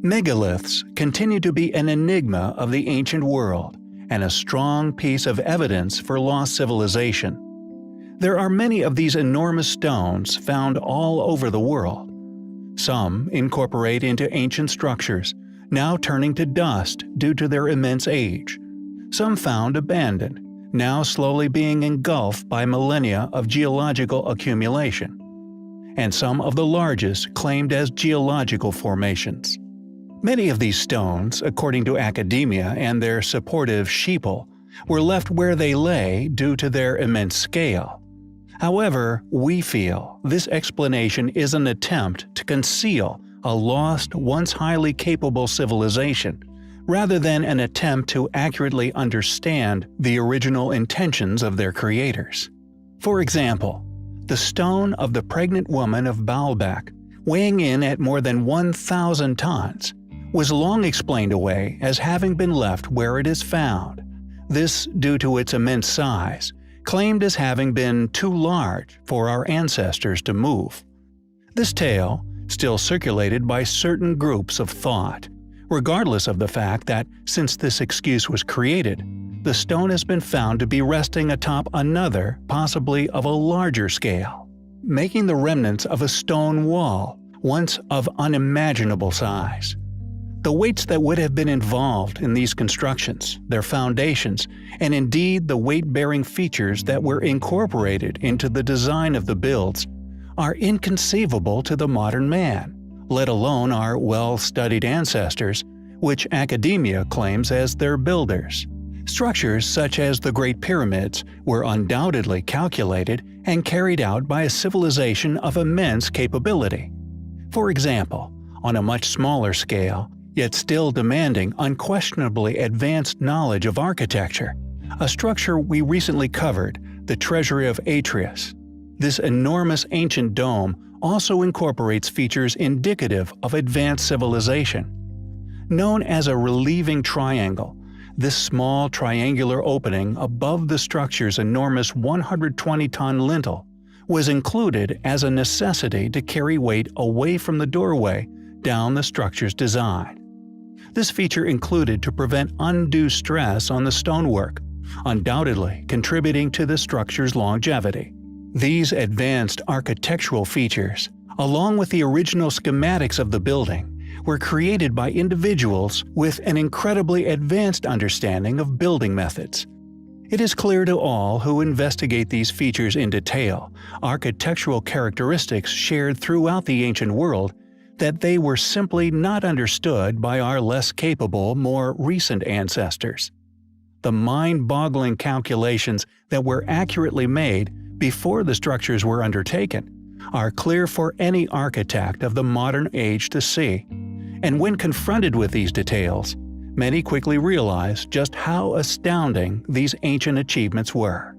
Megaliths continue to be an enigma of the ancient world and a strong piece of evidence for lost civilization. There are many of these enormous stones found all over the world. Some incorporate into ancient structures, now turning to dust due to their immense age. Some found abandoned, now slowly being engulfed by millennia of geological accumulation. And some of the largest claimed as geological formations. Many of these stones, according to academia and their supportive sheeple, were left where they lay due to their immense scale. However, we feel this explanation is an attempt to conceal a lost, once highly capable civilization, rather than an attempt to accurately understand the original intentions of their creators. For example, the stone of the pregnant woman of Baalbek, weighing in at more than 1,000 tons, was long explained away as having been left where it is found. This due to its immense size, claimed as having been too large for our ancestors to move. This tale, still circulated by certain groups of thought, regardless of the fact that since this excuse was created, the stone has been found to be resting atop another, possibly of a larger scale, making the remnants of a stone wall, once of unimaginable size. The weights that would have been involved in these constructions, their foundations, and indeed the weight-bearing features that were incorporated into the design of the builds, are inconceivable to the modern man, let alone our well-studied ancestors, which academia claims as their builders. Structures such as the Great Pyramids were undoubtedly calculated and carried out by a civilization of immense capability. For example, on a much smaller scale, yet still demanding unquestionably advanced knowledge of architecture, a structure we recently covered, the Treasury of Atreus. This enormous ancient dome also incorporates features indicative of advanced civilization. Known as a relieving triangle, this small triangular opening above the structure's enormous 120-ton lintel was included as a necessity to carry weight away from the doorway down the structure's design. This feature included to prevent undue stress on the stonework, undoubtedly contributing to the structure's longevity. These advanced architectural features, along with the original schematics of the building, were created by individuals with an incredibly advanced understanding of building methods. It is clear to all who investigate these features in detail, architectural characteristics shared throughout the ancient world, that they were simply not understood by our less capable, more recent ancestors. The mind-boggling calculations that were accurately made before the structures were undertaken are clear for any architect of the modern age to see, and when confronted with these details, many quickly realize just how astounding these ancient achievements were.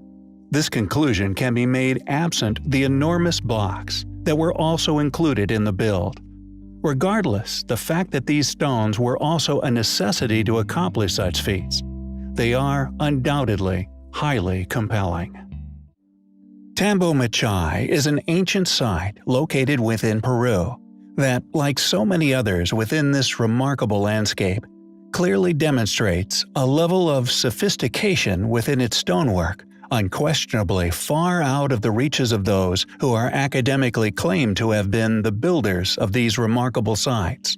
This conclusion can be made absent the enormous blocks that were also included in the build. Regardless, the fact that these stones were also a necessity to accomplish such feats, they are undoubtedly highly compelling. Tambo Machai is an ancient site located within Peru that, like so many others within this remarkable landscape, clearly demonstrates a level of sophistication within its stonework unquestionably far out of the reaches of those who are academically claimed to have been the builders of these remarkable sites.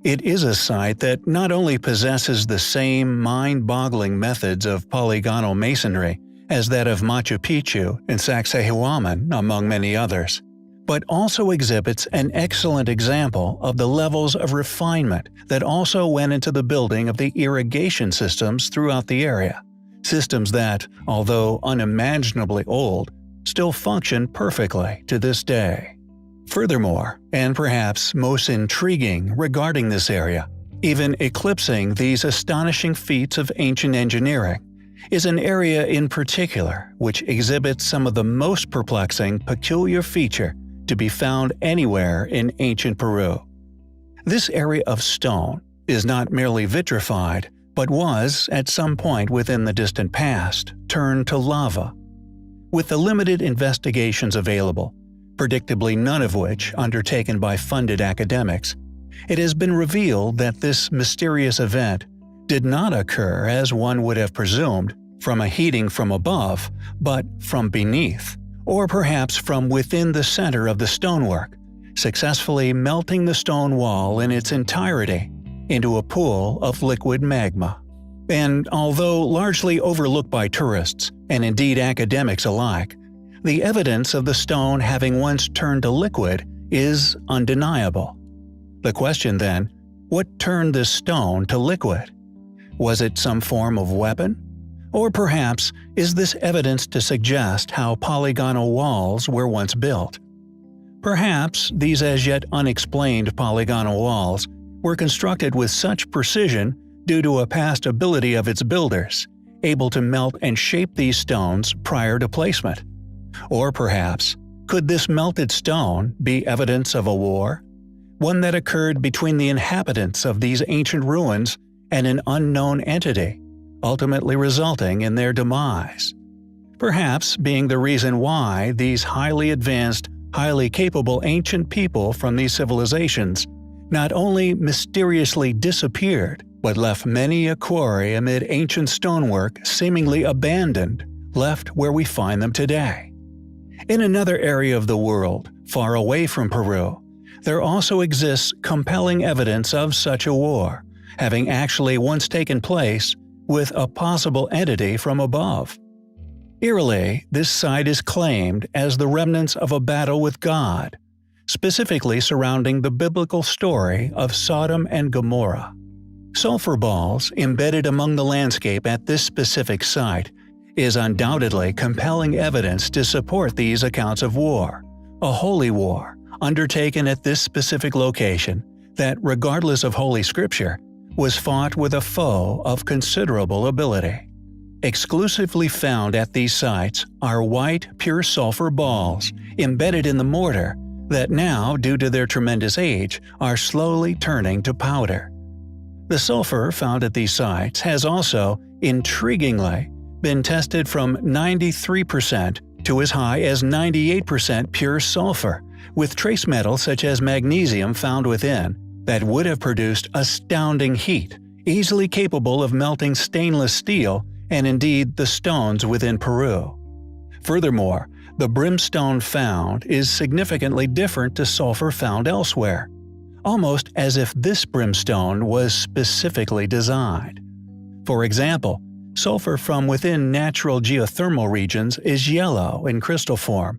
It is a site that not only possesses the same mind-boggling methods of polygonal masonry as that of Machu Picchu and Sacsayhuaman, among many others, but also exhibits an excellent example of the levels of refinement that also went into the building of the irrigation systems throughout the area. Systems that, although unimaginably old, still function perfectly to this day. Furthermore, and perhaps most intriguing regarding this area, even eclipsing these astonishing feats of ancient engineering, is an area in particular which exhibits some of the most perplexing peculiar feature to be found anywhere in ancient Peru. This area of stone is not merely vitrified, but was, at some point within the distant past, turned to lava. With the limited investigations available, predictably none of which undertaken by funded academics, It has been revealed that this mysterious event did not occur as one would have presumed, from a heating from above, but from beneath, or perhaps from within the center of the stonework, successfully melting the stone wall in its entirety into a pool of liquid magma. And although largely overlooked by tourists, and indeed academics alike, the evidence of the stone having once turned to liquid is undeniable. The question then, what turned this stone to liquid? Was it some form of weapon? Or perhaps is this evidence to suggest how polygonal walls were once built? Perhaps these as yet unexplained polygonal walls were constructed with such precision due to a past ability of its builders, able to melt and shape these stones prior to placement. Or perhaps, could this melted stone be evidence of a war? One that occurred between the inhabitants of these ancient ruins and an unknown entity, ultimately resulting in their demise. Perhaps being the reason why these highly advanced, highly capable ancient people from these civilizations not only mysteriously disappeared, but left many a quarry amid ancient stonework seemingly abandoned, left where we find them today. In another area of the world, far away from Peru, there also exists compelling evidence of such a war, having actually once taken place with a possible entity from above. Eerily, this site is claimed as the remnants of a battle with God, specifically surrounding the biblical story of Sodom and Gomorrah. Sulfur balls embedded among the landscape at this specific site is undoubtedly compelling evidence to support these accounts of war, a holy war undertaken at this specific location that, regardless of Holy Scripture, was fought with a foe of considerable ability. Exclusively found at these sites are white, pure sulfur balls embedded in the mortar that now, due to their tremendous age, are slowly turning to powder. The sulfur found at these sites has also, intriguingly, been tested from 93% to as high as 98% pure sulfur, with trace metals such as magnesium found within that would have produced astounding heat, easily capable of melting stainless steel and indeed the stones within Peru. Furthermore, the brimstone found is significantly different to sulfur found elsewhere, almost as if this brimstone was specifically designed. For example, sulfur from within natural geothermal regions is yellow in crystal form.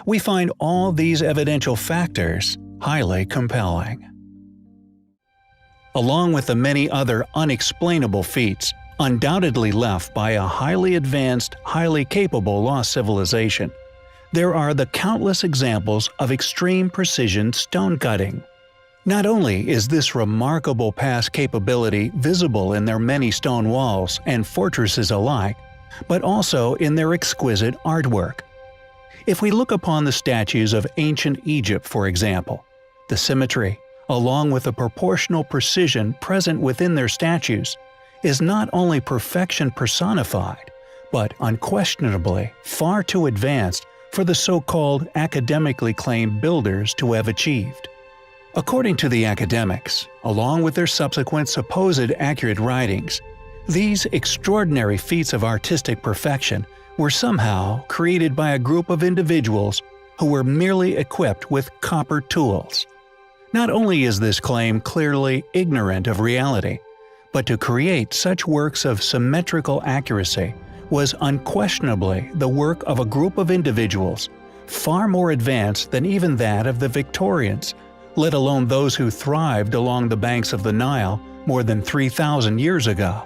We find all these evidential factors highly compelling. Along with the many other unexplainable feats undoubtedly left by a highly advanced, highly capable lost civilization, there are the countless examples of extreme precision stone cutting. Not only is this remarkable past capability visible in their many stone walls and fortresses alike, but also in their exquisite artwork. If we look upon the statues of ancient Egypt, for example, the symmetry, along with the proportional precision present within their statues, is not only perfection personified, but unquestionably far too advanced for the so-called academically claimed builders to have achieved. According to the academics, along with their subsequent supposed accurate writings, these extraordinary feats of artistic perfection were somehow created by a group of individuals who were merely equipped with copper tools. Not only is this claim clearly ignorant of reality, but to create such works of symmetrical accuracy was unquestionably the work of a group of individuals far more advanced than even that of the Victorians, let alone those who thrived along the banks of the Nile more than 3,000 years ago.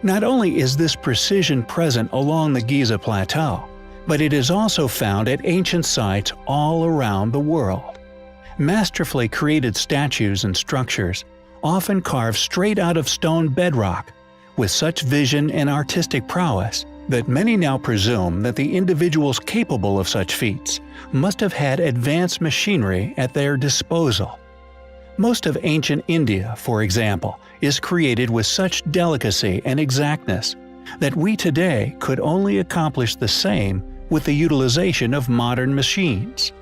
Not only is this precision present along the Giza Plateau, but it is also found at ancient sites all around the world. Masterfully created statues and structures, often carved straight out of stone bedrock, with such vision and artistic prowess that many now presume that the individuals capable of such feats must have had advanced machinery at their disposal. Most of ancient India, for example, is created with such delicacy and exactness that we today could only accomplish the same with the utilization of modern machines.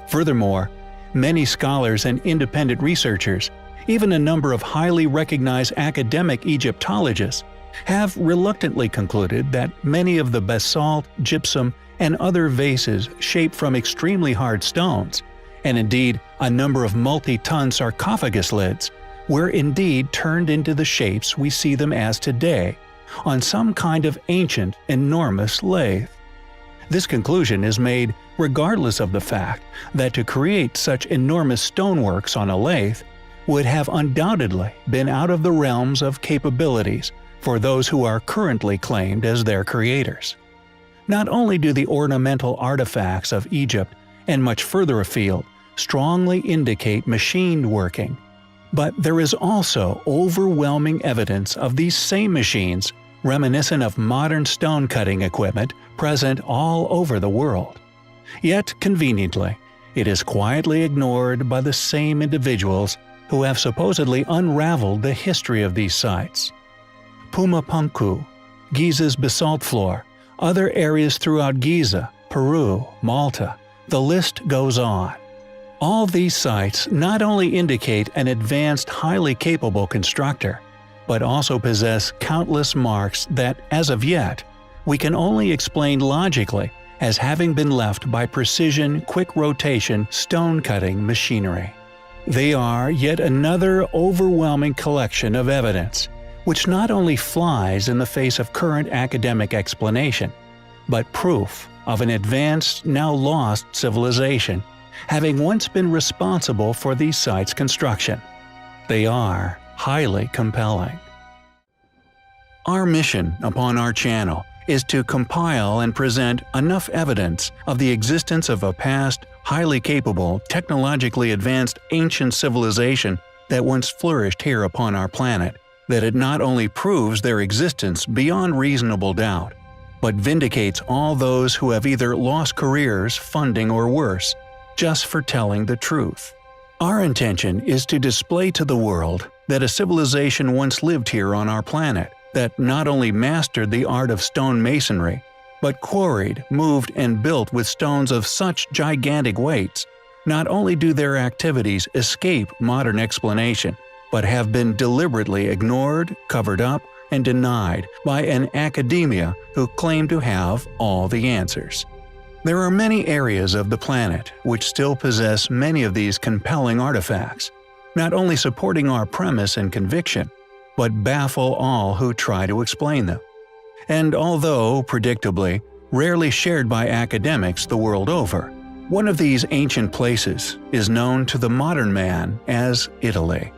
Furthermore, many scholars and independent researchers Even a number of highly recognized academic Egyptologists have reluctantly concluded that many of the basalt, gypsum, and other vases shaped from extremely hard stones, and indeed a number of multi-ton sarcophagus lids, were indeed turned into the shapes we see them as today, on some kind of ancient, enormous lathe. This conclusion is made regardless of the fact that to create such enormous stoneworks on a lathe would have undoubtedly been out of the realms of capabilities for those who are currently claimed as their creators. Not only do the ornamental artifacts of Egypt and much further afield strongly indicate machined working, but there is also overwhelming evidence of these same machines reminiscent of modern stone-cutting equipment present all over the world. Yet, conveniently, it is quietly ignored by the same individuals who have supposedly unraveled the history of these sites. Pumapunku, Giza's basalt floor, other areas throughout Giza, Peru, Malta, the list goes on. All these sites not only indicate an advanced, highly capable constructor, but also possess countless marks that, as of yet, we can only explain logically as having been left by precision, quick-rotation, stone-cutting machinery. They are yet another overwhelming collection of evidence, which not only flies in the face of current academic explanation, but proof of an advanced, now lost civilization, having once been responsible for these sites' construction. They are highly compelling. Our mission upon our channel is to compile and present enough evidence of the existence of a past, highly capable, technologically advanced ancient civilization that once flourished here upon our planet, that it not only proves their existence beyond reasonable doubt, but vindicates all those who have either lost careers, funding, or worse, just for telling the truth. Our intention is to display to the world that a civilization once lived here on our planet, that not only mastered the art of stone masonry, but quarried, moved, and built with stones of such gigantic weights. Not only do their activities escape modern explanation, but have been deliberately ignored, covered up, and denied by an academia who claim to have all the answers. There are many areas of the planet which still possess many of these compelling artifacts, not only supporting our premise and conviction, but baffle all who try to explain them. And although, predictably, rarely shared by academics the world over, one of these ancient places is known to the modern man as Italy.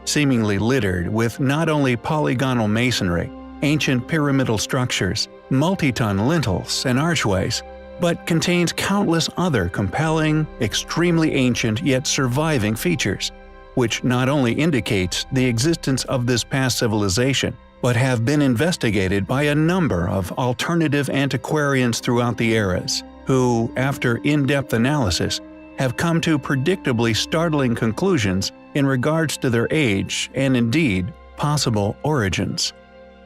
Seemingly littered with not only polygonal masonry, ancient pyramidal structures, multi-ton lintels and archways, but contains countless other compelling, extremely ancient yet surviving features, which not only indicates the existence of this past civilization, but have been investigated by a number of alternative antiquarians throughout the eras, who, after in-depth analysis, have come to predictably startling conclusions in regards to their age and indeed possible origins.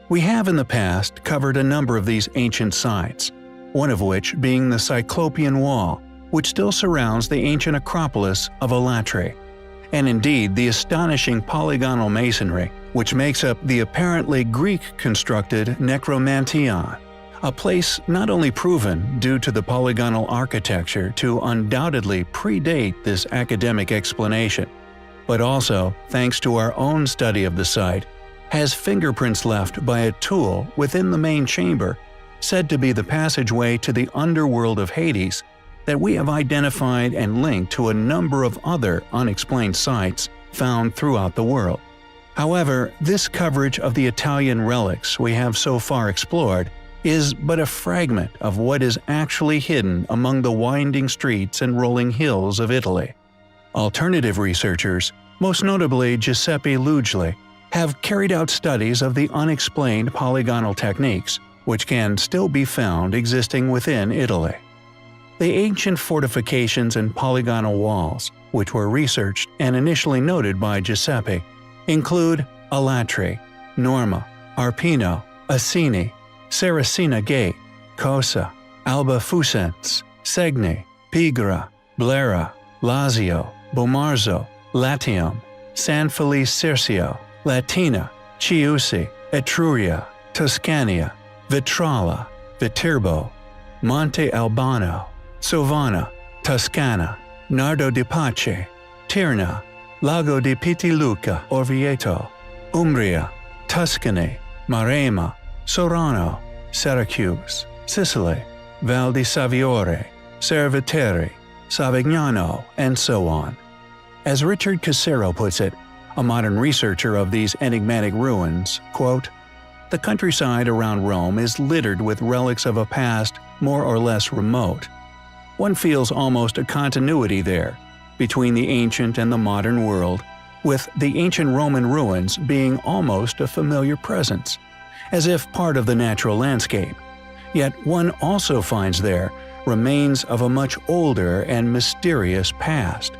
We have in the past covered a number of these ancient sites, one of which being the Cyclopean Wall, which still surrounds the ancient Acropolis of Alatri, and indeed the astonishing polygonal masonry which makes up the apparently Greek-constructed Necromantion, a place not only proven due to the polygonal architecture to undoubtedly predate this academic explanation, but also, thanks to our own study of the site, has fingerprints left by a tool within the main chamber, said to be the passageway to the underworld of Hades, that we have identified and linked to a number of other unexplained sites found throughout the world. However, this coverage of the Italian relics we have so far explored is but a fragment of what is actually hidden among the winding streets and rolling hills of Italy. Alternative researchers, most notably Giuseppe Lugli, have carried out studies of the unexplained polygonal techniques, which can still be found existing within Italy. The ancient fortifications and polygonal walls, which were researched and initially noted by Giuseppe, include Alatri, Norma, Arpino, Assini, Saracina Gate, Cosa, Alba Fucens, Segni, Pigra, Blera, Lazio, Bomarzo, Latium, San Felice Circio, Latina, Chiusi, Etruria, Tuscania, Vitrala, Viterbo, Monte Albano, Sovana, Toscana, Nardo di Pace, Tirna, Lago di Pitiluca, Orvieto, Umbria, Tuscany, Maremma, Sorano, Syracuse, Sicily, Val di Saviore, Cerveteri, Savignano, and so on. As Richard Casero puts it, a modern researcher of these enigmatic ruins, quote, "The countryside around Rome is littered with relics of a past more or less remote. One feels almost a continuity there, between the ancient and the modern world, with the ancient Roman ruins being almost a familiar presence, as if part of the natural landscape. Yet one also finds there remains of a much older and mysterious past.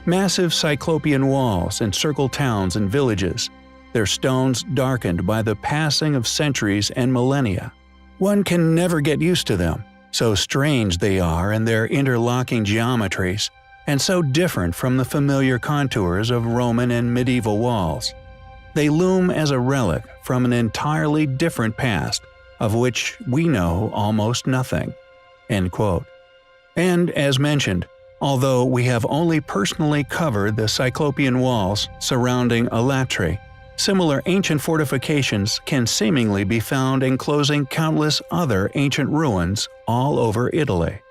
Massive cyclopean walls encircle towns and villages, their stones darkened by the passing of centuries and millennia. One can never get used to them, so strange they are in their interlocking geometries, and so different from the familiar contours of Roman and medieval walls. They loom as a relic from an entirely different past, of which we know almost nothing." End quote. And as mentioned, although we have only personally covered the cyclopean walls surrounding Alatri, similar ancient fortifications can seemingly be found enclosing countless other ancient ruins all over Italy.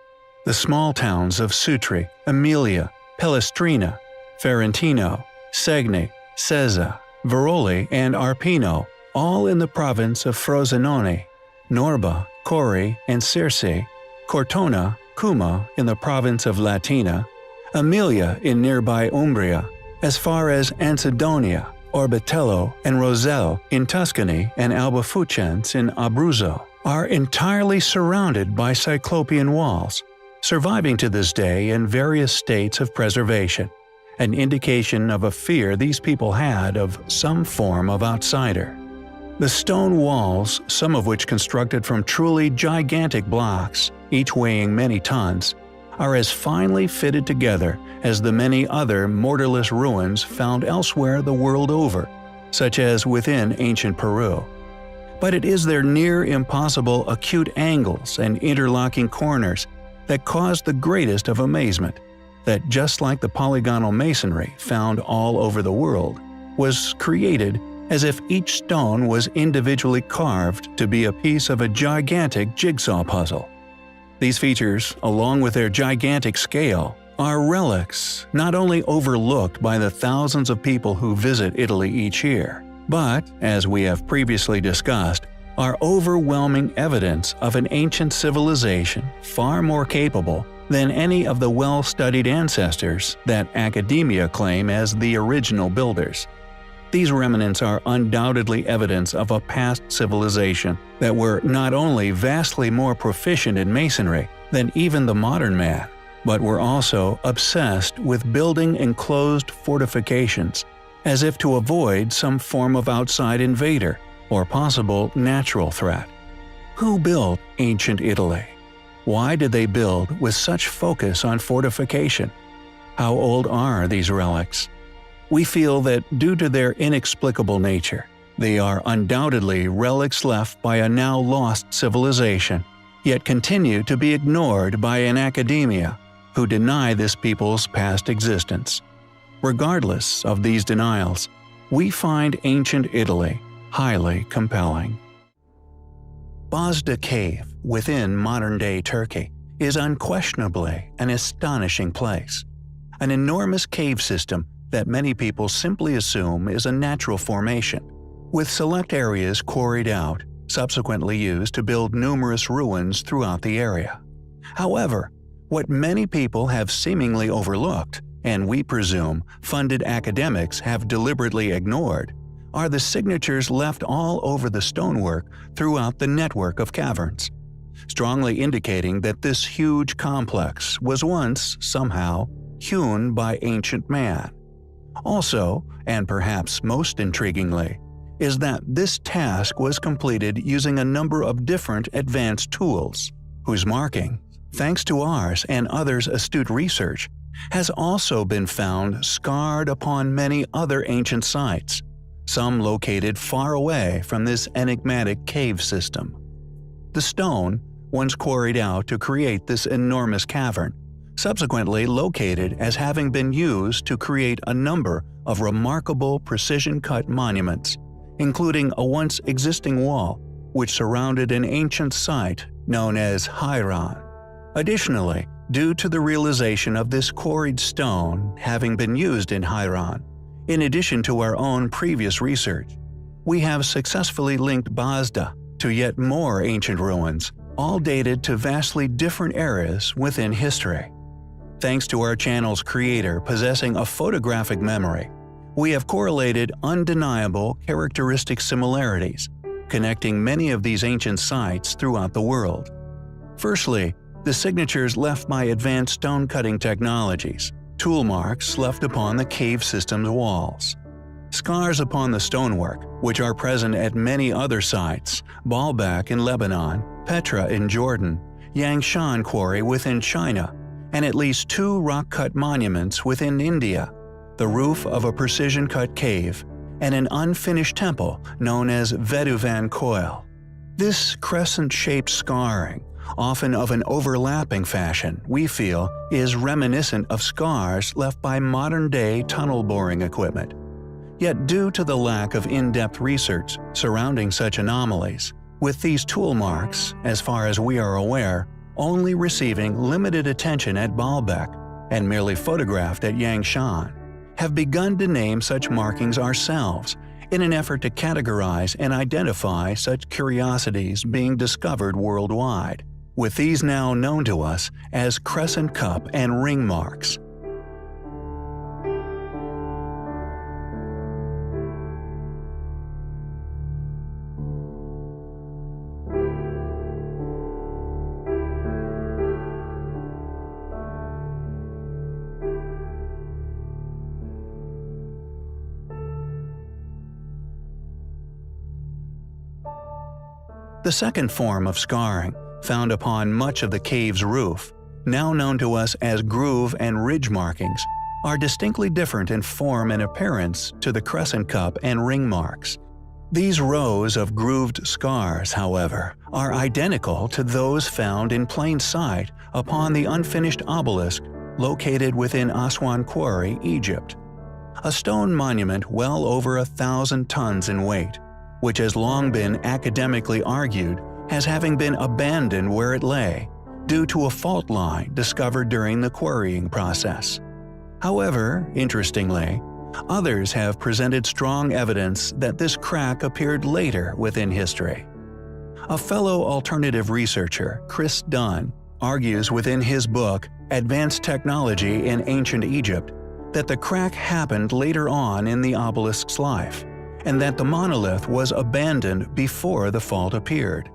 The small towns of Sutri, Emilia, Pellestrina, Ferentino, Segni, Sezza, Veroli, and Arpino, all in the province of Frosinone, Norba, Cori, and Circe, Cortona, Cuma in the province of Latina, Emilia in nearby Umbria, as far as Ansidonia, Orbetello, and Roselle in Tuscany, and Albafucens in Abruzzo, are entirely surrounded by cyclopean walls, surviving to this day in various states of preservation, an indication of a fear these people had of some form of outsider. The stone walls, some of which constructed from truly gigantic blocks, each weighing many tons, are as finely fitted together as the many other mortarless ruins found elsewhere the world over, such as within ancient Peru. But it is their near impossible acute angles and interlocking corners that caused the greatest of amazement, that just like the polygonal masonry found all over the world, was created as if each stone was individually carved to be a piece of a gigantic jigsaw puzzle. These features, along with their gigantic scale, are relics not only overlooked by the thousands of people who visit Italy each year, but, as we have previously discussed, are overwhelming evidence of an ancient civilization far more capable than any of the well-studied ancestors that academia claim as the original builders. These remnants are undoubtedly evidence of a past civilization that were not only vastly more proficient in masonry than even the modern man, but were also obsessed with building enclosed fortifications, as if to avoid some form of outside invader or possible natural threat. Who built ancient Italy? Why did they build with such focus on fortification? How old are these relics? We feel that due to their inexplicable nature, they are undoubtedly relics left by a now lost civilization, yet continue to be ignored by an academia who deny this people's past existence. Regardless of these denials, we find ancient Italy highly compelling. Bozda Cave, within modern-day Turkey, is unquestionably an astonishing place. An enormous cave system that many people simply assume is a natural formation, with select areas quarried out, subsequently used to build numerous ruins throughout the area. However, what many people have seemingly overlooked, and we presume funded academics have deliberately ignored, are the signatures left all over the stonework throughout the network of caverns, strongly indicating that this huge complex was once, somehow, hewn by ancient man. Also, and perhaps most intriguingly, is that this task was completed using a number of different advanced tools, whose marking, thanks to ours and others' astute research, has also been found scarred upon many other ancient sites, some located far away from this enigmatic cave system. The stone, once quarried out to create this enormous cavern, subsequently located as having been used to create a number of remarkable precision-cut monuments, including a once existing wall which surrounded an ancient site known as Hairan. Additionally, due to the realization of this quarried stone having been used in Hairan, in addition to our own previous research, we have successfully linked Bazda to yet more ancient ruins, all dated to vastly different eras within history. Thanks to our channel's creator possessing a photographic memory, we have correlated undeniable characteristic similarities, connecting many of these ancient sites throughout the world. Firstly, the signatures left by advanced stone-cutting technologies, tool marks left upon the cave system's walls. Scars upon the stonework, which are present at many other sites, Baalbek in Lebanon, Petra in Jordan, Yangshan Quarry within China, and at least 2 rock-cut monuments within India, the roof of a precision-cut cave, and an unfinished temple known as Veduvan Koil. This crescent-shaped scarring, often of an overlapping fashion, we feel is reminiscent of scars left by modern-day tunnel boring equipment. Yet due to the lack of in-depth research surrounding such anomalies, with these tool marks, as far as we are aware, only receiving limited attention at Baalbek and merely photographed at Yangshan, have begun to name such markings ourselves in an effort to categorize and identify such curiosities being discovered worldwide, with these now known to us as crescent cup and ring marks. The second form of scarring, found upon much of the cave's roof, now known to us as groove and ridge markings, are distinctly different in form and appearance to the crescent cup and ring marks. These rows of grooved scars, however, are identical to those found in plain sight upon the unfinished obelisk located within Aswan Quarry, Egypt. A stone monument well over 1,000 tons in weight, which has long been academically argued as having been abandoned where it lay, due to a fault line discovered during the quarrying process. However, interestingly, others have presented strong evidence that this crack appeared later within history. A fellow alternative researcher, Chris Dunn, argues within his book Advanced Technology in Ancient Egypt that the crack happened later on in the obelisk's life, and that the monolith was abandoned before the fault appeared.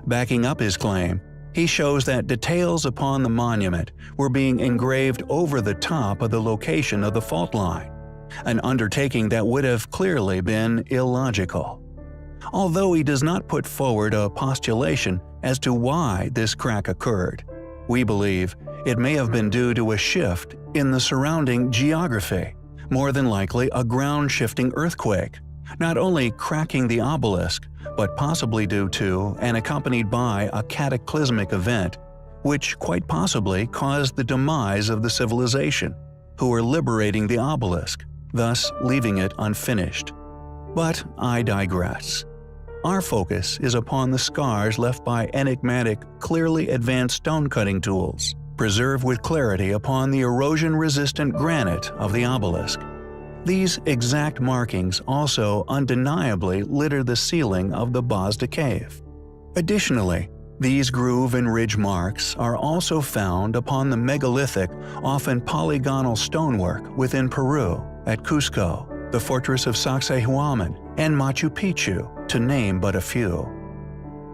Backing up his claim, he shows that details upon the monument were being engraved over the top of the location of the fault line, an undertaking that would have clearly been illogical. Although he does not put forward a postulation as to why this crack occurred, we believe it may have been due to a shift in the surrounding geography, more than likely a ground-shifting earthquake, not only cracking the obelisk, but possibly due to and accompanied by a cataclysmic event, which quite possibly caused the demise of the civilization, who were liberating the obelisk, thus leaving it unfinished. But I digress. Our focus is upon the scars left by enigmatic, clearly advanced stone-cutting tools, preserved with clarity upon the erosion-resistant granite of the obelisk. These exact markings also undeniably litter the ceiling of the Bazda cave. Additionally, these groove and ridge marks are also found upon the megalithic, often polygonal stonework within Peru, at Cusco, the fortress of Sacsayhuaman, and Machu Picchu, to name but a few.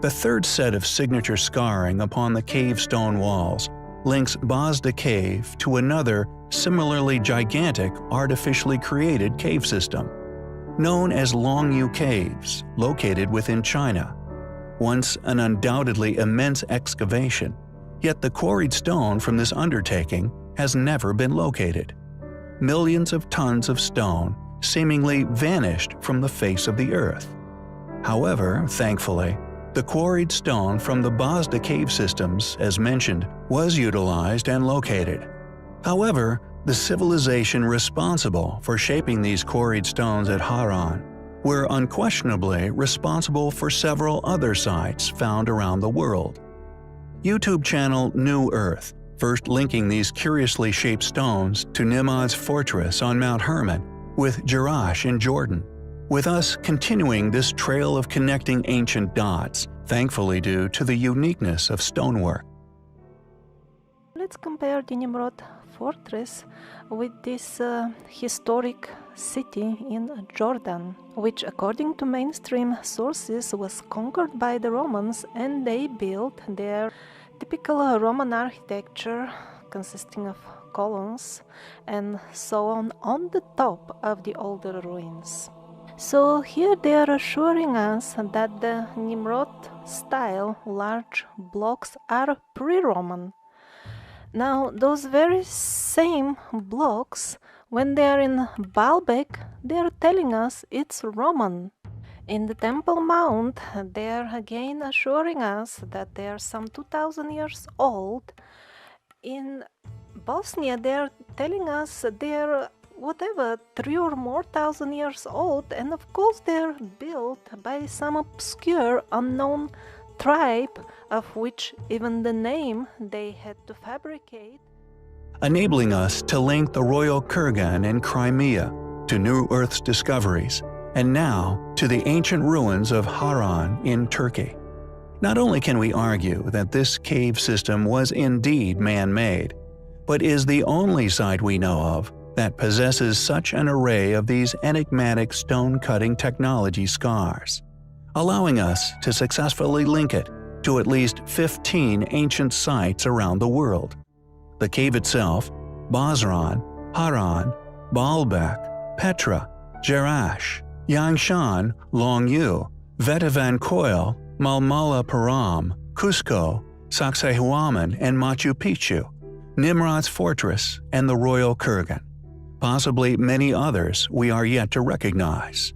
The third set of signature scarring upon the cave stone walls links Bazda Cave to another similarly gigantic artificially created cave system, known as Longyu Caves, located within China. Once an undoubtedly immense excavation, yet the quarried stone from this undertaking has never been located. Millions of tons of stone seemingly vanished from the face of the earth. However, thankfully, the quarried stone from the Bosda cave systems, as mentioned, was utilized and located. However, the civilization responsible for shaping these quarried stones at Haran were unquestionably responsible for several other sites found around the world. YouTube channel New Earth, first linking these curiously shaped stones to Nimrod's fortress on Mount Hermon with Jerash in Jordan, with us continuing this trail of connecting ancient dots, thankfully due to the uniqueness of stonework. Let's compare the Nimrod fortress with this historic city in Jordan, which according to mainstream sources was conquered by the Romans, and they built their typical Roman architecture consisting of columns and so on the top of the older ruins. So here they are assuring us that the Nimrod style large blocks are pre-Roman. Now, those very same blocks, when they are in Baalbek, they are telling us it's Roman. In the Temple Mount, they are again assuring us that they are some 2000 years old. In Bosnia, they are telling us they are whatever, 3 or more thousand years old, and of course they are built by some obscure, unknown tribe, of which even the name they had to fabricate. Enabling us to link the royal kurgan in Crimea to New Earth's discoveries, and now to the ancient ruins of Haran in Turkey. Not only can we argue that this cave system was indeed man-made, but is the only site we know of that possesses such an array of these enigmatic stone-cutting technology scars, allowing us to successfully link it to at least 15 ancient sites around the world. The cave itself, Basran, Haran, Baalbek, Petra, Jerash, Yangshan, Longyu, Vetivan Koil, Malmala Param, Cusco, Sacsayhuaman and Machu Picchu, Nimrod's fortress, and the royal kurgan. Possibly many others we are yet to recognize.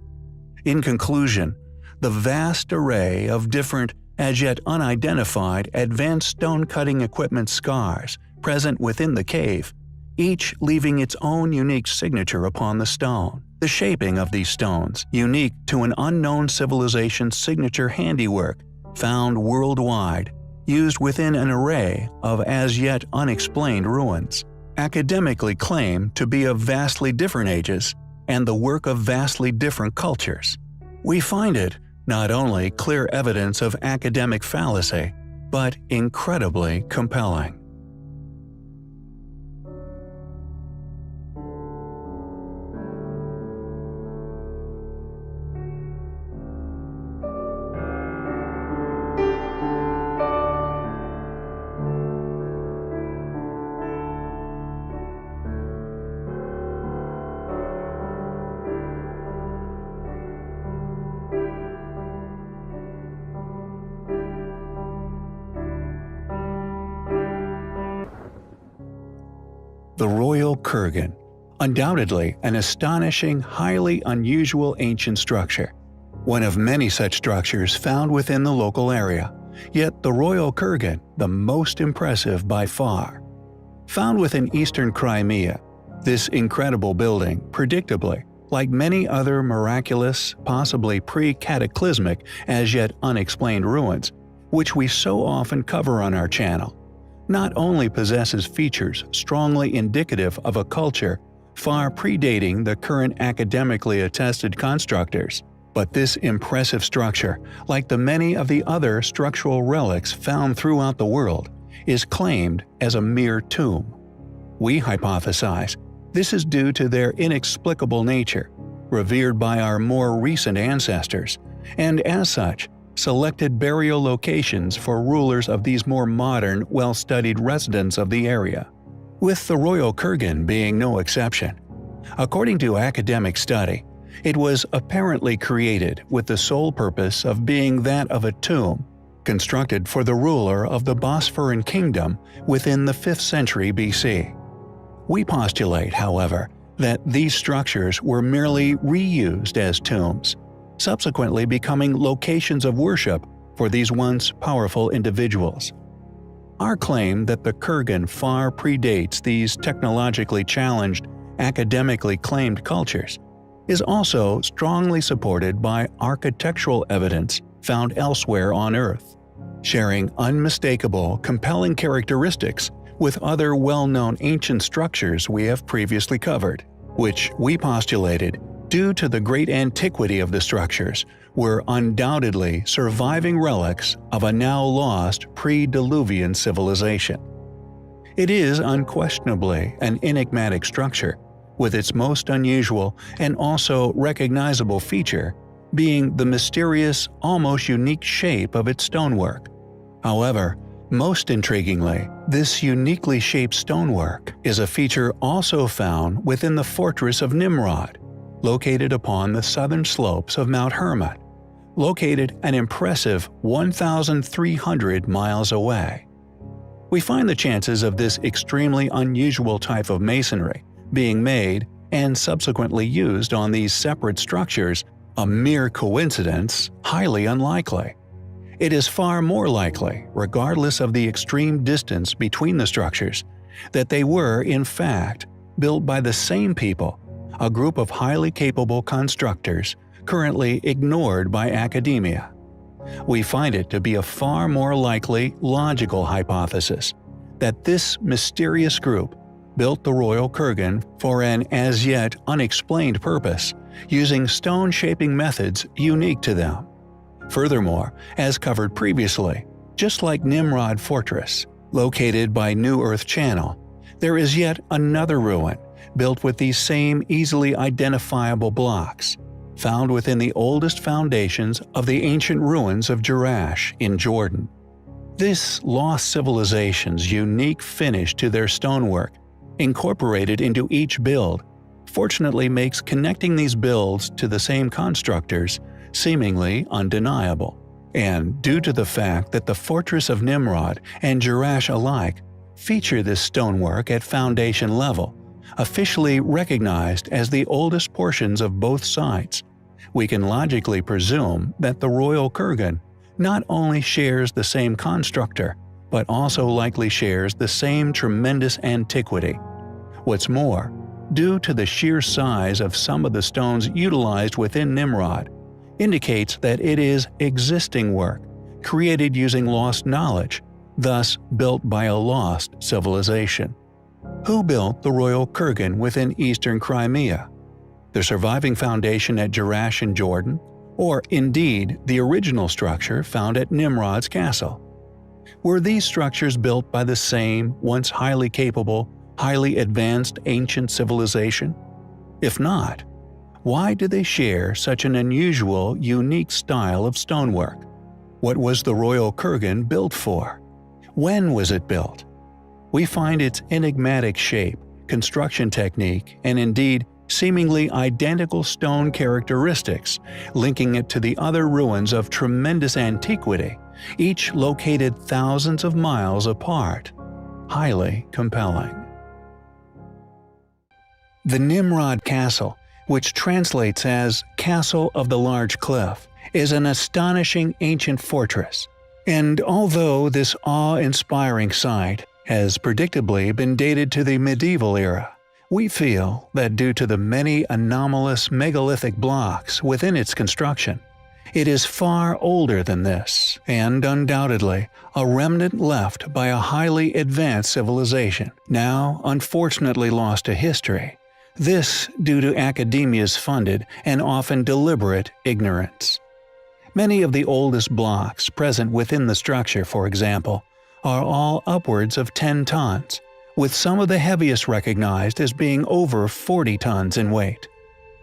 In conclusion, the vast array of different, as yet unidentified, advanced stone-cutting equipment scars present within the cave, each leaving its own unique signature upon the stone. The shaping of these stones, unique to an unknown civilization's signature handiwork, found worldwide, used within an array of as yet unexplained ruins, academically claimed to be of vastly different ages and the work of vastly different cultures. We find it not only clear evidence of academic fallacy, but incredibly compelling. The royal kurgan, undoubtedly an astonishing, highly unusual ancient structure, one of many such structures found within the local area, yet the royal kurgan the most impressive by far. Found within eastern Crimea, this incredible building, predictably, like many other miraculous, possibly pre-cataclysmic, as yet unexplained ruins, which we so often cover on our channel, not only possesses features strongly indicative of a culture far predating the current academically attested constructors, but this impressive structure, like the many of the other structural relics found throughout the world, is claimed as a mere tomb. We hypothesize this is due to their inexplicable nature, revered by our more recent ancestors, and as such, selected burial locations for rulers of these more modern, well-studied residents of the area, with the royal kurgan being no exception. According to academic study, it was apparently created with the sole purpose of being that of a tomb, constructed for the ruler of the Bosphorus kingdom within the 5th century BC. We postulate, however, that these structures were merely reused as tombs, subsequently becoming locations of worship for these once powerful individuals. Our claim that the Kurgan far predates these technologically challenged, academically claimed cultures is also strongly supported by architectural evidence found elsewhere on Earth, sharing unmistakable, compelling characteristics with other well-known ancient structures we have previously covered, which we postulated, due to the great antiquity of the structures, were undoubtedly surviving relics of a now lost pre-Diluvian civilization. It is unquestionably an enigmatic structure, with its most unusual and also recognizable feature being the mysterious, almost unique shape of its stonework. However, most intriguingly, this uniquely shaped stonework is a feature also found within the fortress of Nimrod, located upon the southern slopes of Mount Hermon, located an impressive 1,300 miles away. We find the chances of this extremely unusual type of masonry being made and subsequently used on these separate structures a mere coincidence highly unlikely. It is far more likely, regardless of the extreme distance between the structures, that they were, in fact, built by the same people, a group of highly capable constructors currently ignored by academia. We find it to be a far more likely, logical hypothesis that this mysterious group built the Royal Kurgan for an as yet unexplained purpose, using stone shaping methods unique to them. Furthermore, as covered previously, just like Nimrod Fortress, located by New Earth Channel, there is yet another ruin built with these same easily identifiable blocks, found within the oldest foundations of the ancient ruins of Jerash in Jordan. This lost civilization's unique finish to their stonework, incorporated into each build, fortunately makes connecting these builds to the same constructors seemingly undeniable. And due to the fact that the Fortress of Nimrod and Jerash alike feature this stonework at foundation level, officially recognized as the oldest portions of both sites, we can logically presume that the Royal Kurgan not only shares the same constructor, but also likely shares the same tremendous antiquity. What's more, due to the sheer size of some of the stones utilized within Nimrod, indicates that it is existing work, created using lost knowledge, thus built by a lost civilization. Who built the Royal Kurgan within eastern Crimea? The surviving foundation at Jerash in Jordan, or indeed the original structure found at Nimrod's castle? Were these structures built by the same, once highly capable, highly advanced ancient civilization? If not, why do they share such an unusual, unique style of stonework? What was the Royal Kurgan built for? When was it built? We find its enigmatic shape, construction technique, and indeed seemingly identical stone characteristics, linking it to the other ruins of tremendous antiquity, each located thousands of miles apart. Highly compelling. The Nimrod Castle, which translates as Castle of the Large Cliff, is an astonishing ancient fortress. And although this awe-inspiring site has predictably been dated to the medieval era, we feel that due to the many anomalous megalithic blocks within its construction, it is far older than this, and undoubtedly a remnant left by a highly advanced civilization, now unfortunately lost to history. This due to academia's funded and often deliberate ignorance. Many of the oldest blocks present within the structure, for example, are all upwards of 10 tons, with some of the heaviest recognized as being over 40 tons in weight.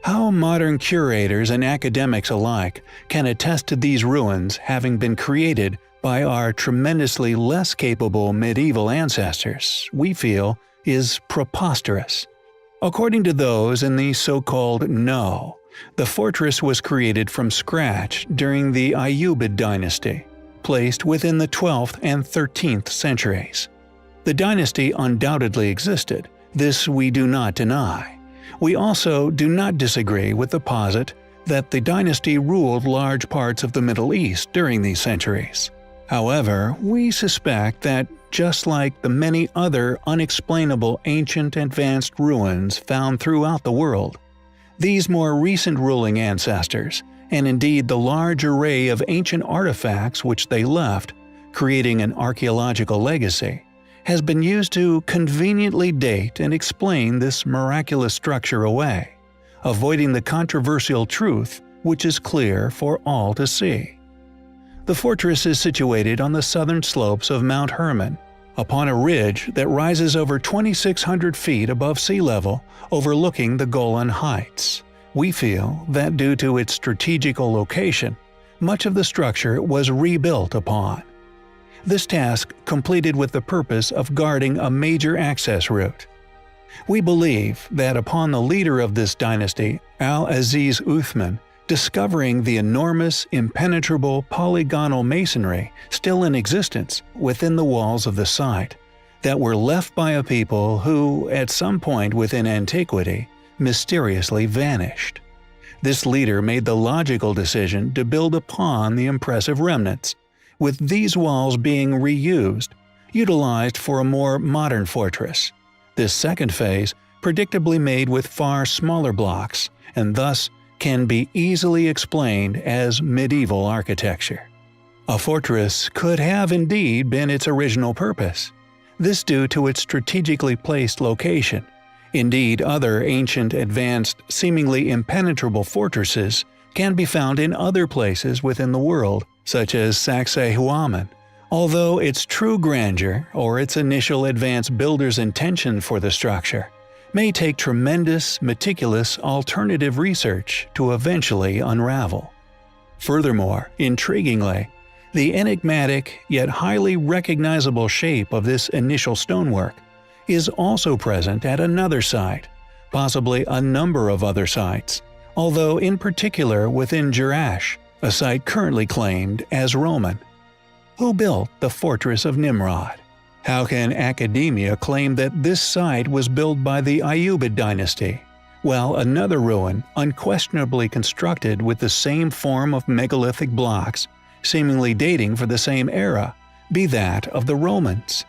How modern curators and academics alike can attest to these ruins having been created by our tremendously less capable medieval ancestors, we feel, is preposterous. According to those in the so-called know, the fortress was created from scratch during the Ayyubid dynasty, placed within the 12th and 13th centuries. The dynasty undoubtedly existed, This we do not deny. We also do not disagree with the posit that the dynasty ruled large parts of the Middle East during these centuries. However, we suspect that, just like the many other unexplainable ancient advanced ruins found throughout the world, these more recent ruling ancestors, and indeed the large array of ancient artifacts which they left, creating an archaeological legacy, has been used to conveniently date and explain this miraculous structure away, avoiding the controversial truth which is clear for all to see. The fortress is situated on the southern slopes of Mount Hermon, upon a ridge that rises over 2,600 feet above sea level, overlooking the Golan Heights. We feel that due to its strategical location, much of the structure was rebuilt upon. This task completed with the purpose of guarding a major access route. We believe that upon the leader of this dynasty, Al-Aziz Uthman, discovering the enormous, impenetrable polygonal masonry still in existence within the walls of the site, that were left by a people who, at some point within antiquity, mysteriously vanished. This leader made the logical decision to build upon the impressive remnants, with these walls being reused, utilized for a more modern fortress. This second phase, predictably made with far smaller blocks, and thus can be easily explained as medieval architecture. A fortress could have indeed been its original purpose, this due to its strategically placed location. Indeed, other ancient, advanced, seemingly impenetrable fortresses can be found in other places within the world, such as Sacsayhuaman, although its true grandeur or its initial advanced builder's intention for the structure may take tremendous, meticulous alternative research to eventually unravel. Furthermore, intriguingly, the enigmatic yet highly recognizable shape of this initial stonework is also present at another site, possibly a number of other sites, although in particular within Jerash, a site currently claimed as Roman. Who built the Fortress of Nimrod? How can academia claim that this site was built by the Ayyubid dynasty, while another ruin, unquestionably constructed with the same form of megalithic blocks, seemingly dating for the same era, be that of the Romans?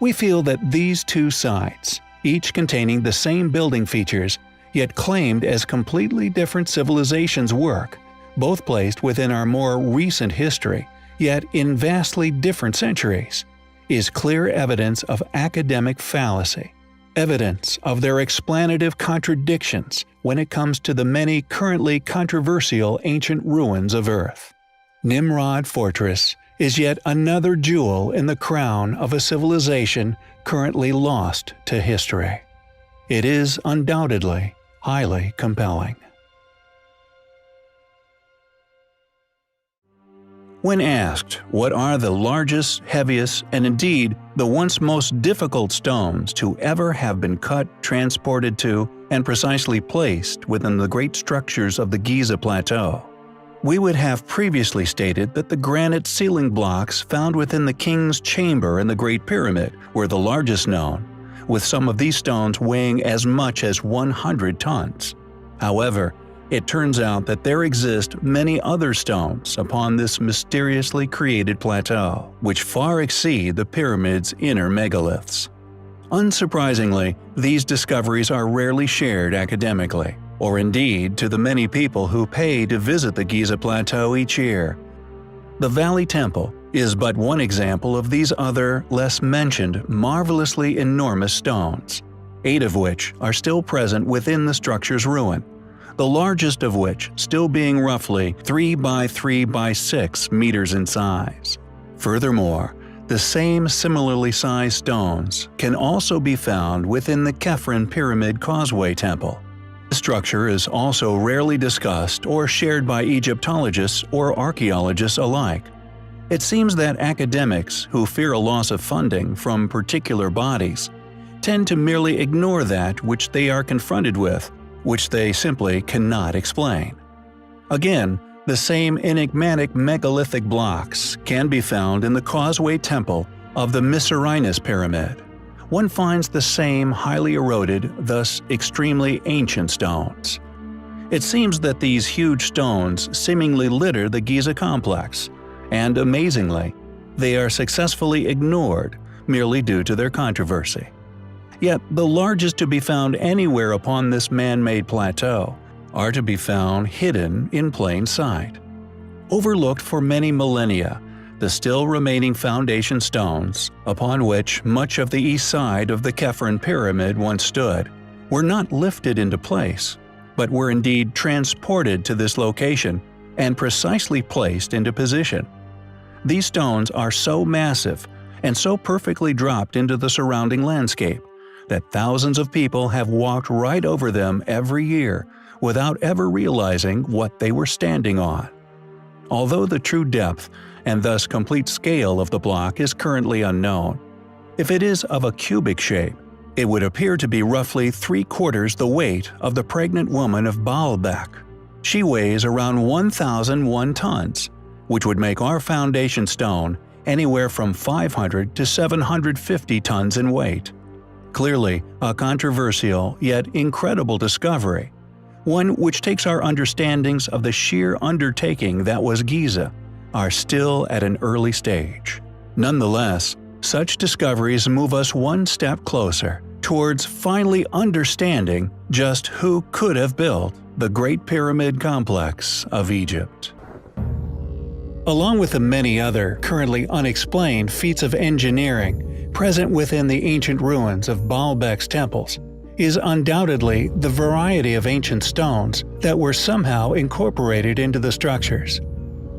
We feel that these two sites, each containing the same building features, yet claimed as completely different civilizations' work, both placed within our more recent history, yet in vastly different centuries, is clear evidence of academic fallacy, evidence of their explanative contradictions when it comes to the many currently controversial ancient ruins of Earth. Nimrod Fortress is yet another jewel in the crown of a civilization currently lost to history. It is undoubtedly highly compelling. When asked what are the largest, heaviest, and indeed the once most difficult stones to ever have been cut, transported to, and precisely placed within the great structures of the Giza Plateau, we would have previously stated that the granite ceiling blocks found within the King's Chamber in the Great Pyramid were the largest known, with some of these stones weighing as much as 100 tons. However, it turns out that there exist many other stones upon this mysteriously created plateau, which far exceed the pyramid's inner megaliths. Unsurprisingly, these discoveries are rarely shared academically, or indeed to the many people who pay to visit the Giza Plateau each year. The Valley Temple is but one example of these other, less mentioned, marvelously enormous stones, 8 of which are still present within the structure's ruin, the largest of which still being roughly 3 by 3 by 6 meters in size. Furthermore, the same similarly sized stones can also be found within the Khafren Pyramid Causeway Temple. The structure is also rarely discussed or shared by Egyptologists or archaeologists alike. It seems that academics who fear a loss of funding from particular bodies tend to merely ignore that which they are confronted with, which they simply cannot explain. Again, the same enigmatic megalithic blocks can be found in the Causeway Temple of the Mycerinus Pyramid, one finds the same highly eroded, thus extremely ancient stones. It seems that these huge stones seemingly litter the Giza complex, and amazingly, they are successfully ignored merely due to their controversy. Yet the largest to be found anywhere upon this man-made plateau are to be found hidden in plain sight. Overlooked for many millennia, the still remaining foundation stones, upon which much of the east side of the Khephren Pyramid once stood, were not lifted into place, but were indeed transported to this location and precisely placed into position. These stones are so massive and so perfectly dropped into the surrounding landscape that thousands of people have walked right over them every year without ever realizing what they were standing on. Although the true depth and thus complete scale of the block is currently unknown, if it is of a cubic shape, it would appear to be roughly 3/4 the weight of the pregnant woman of Baalbek. She weighs around 1,001 tons, which would make our foundation stone anywhere from 500 to 750 tons in weight. Clearly, a controversial yet incredible discovery, one which takes our understandings of the sheer undertaking that was Giza are still at an early stage. Nonetheless, such discoveries move us one step closer towards finally understanding just who could have built the Great Pyramid Complex of Egypt. Along with the many other currently unexplained feats of engineering present within the ancient ruins of Baalbek's temples, is undoubtedly the variety of ancient stones that were somehow incorporated into the structures.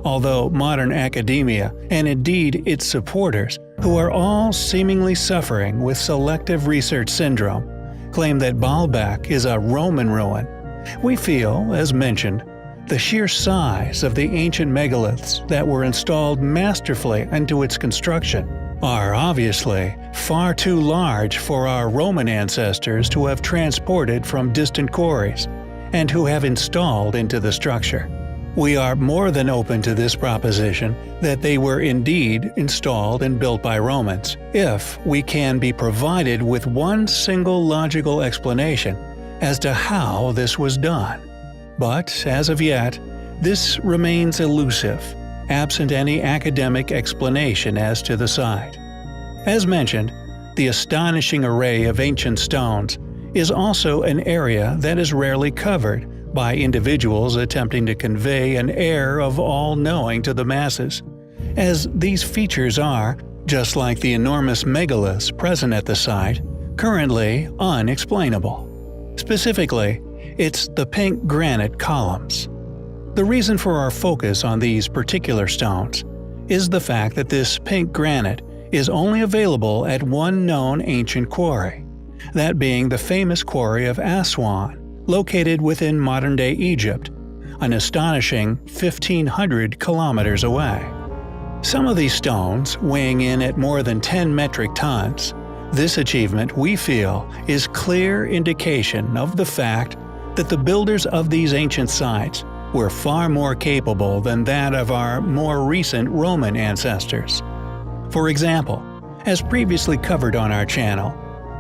Although modern academia, and indeed its supporters, who are all seemingly suffering with selective research syndrome, claim that Baalbek is a Roman ruin, we feel, as mentioned, the sheer size of the ancient megaliths that were installed masterfully into its construction are obviously far too large for our Roman ancestors to have transported from distant quarries and who have installed into the structure. We are more than open to this proposition that they were indeed installed and built by Romans, if we can be provided with one single logical explanation as to how this was done. But, as of yet, this remains elusive, absent any academic explanation as to the site. As mentioned, the astonishing array of ancient stones is also an area that is rarely covered by individuals attempting to convey an air of all-knowing to the masses, as these features are, just like the enormous megaliths present at the site, currently unexplainable. Specifically, it's the pink granite columns. The reason for our focus on these particular stones is the fact that this pink granite is only available at one known ancient quarry, that being the famous quarry of Aswan, located within modern-day Egypt, an astonishing 1,500 kilometers away. Some of these stones weighing in at more than 10 metric tons, this achievement, we feel, is clear indication of the fact that the builders of these ancient sites were far more capable than that of our more recent Roman ancestors. For example, as previously covered on our channel,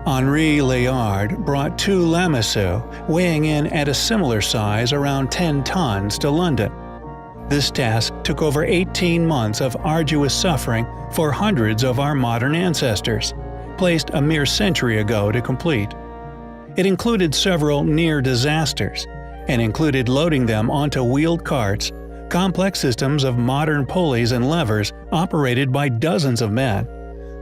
Henri Layard brought 2 lamassu weighing in at a similar size around 10 tons to London. This task took over 18 months of arduous suffering for hundreds of our modern ancestors, placed a mere century ago to complete. It included several near disasters, and included loading them onto wheeled carts, complex systems of modern pulleys and levers operated by dozens of men,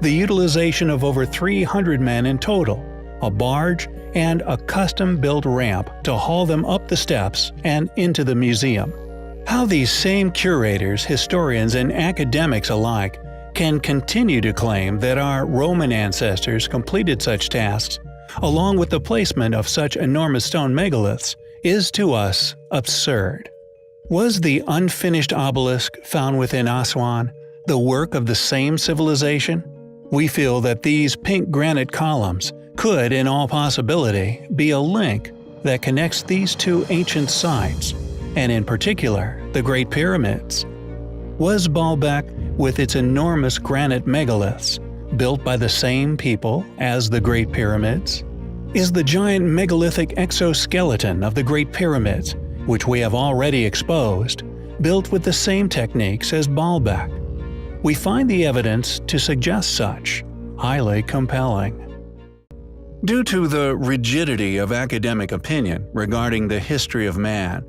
the utilization of over 300 men in total, a barge, and a custom-built ramp to haul them up the steps and into the museum. How these same curators, historians, and academics alike can continue to claim that our Roman ancestors completed such tasks, along with the placement of such enormous stone megaliths, is to us absurd. Was the unfinished obelisk found within Aswan the work of the same civilization? We feel that these pink granite columns could, in all possibility, be a link that connects these two ancient sites, and in particular, the Great Pyramids. Was Baalbek, with its enormous granite megaliths, built by the same people as the Great Pyramids? Is the giant megalithic exoskeleton of the Great Pyramids, which we have already exposed, built with the same techniques as Baalbek? We find the evidence to suggest such, highly compelling. Due to the rigidity of academic opinion regarding the history of man,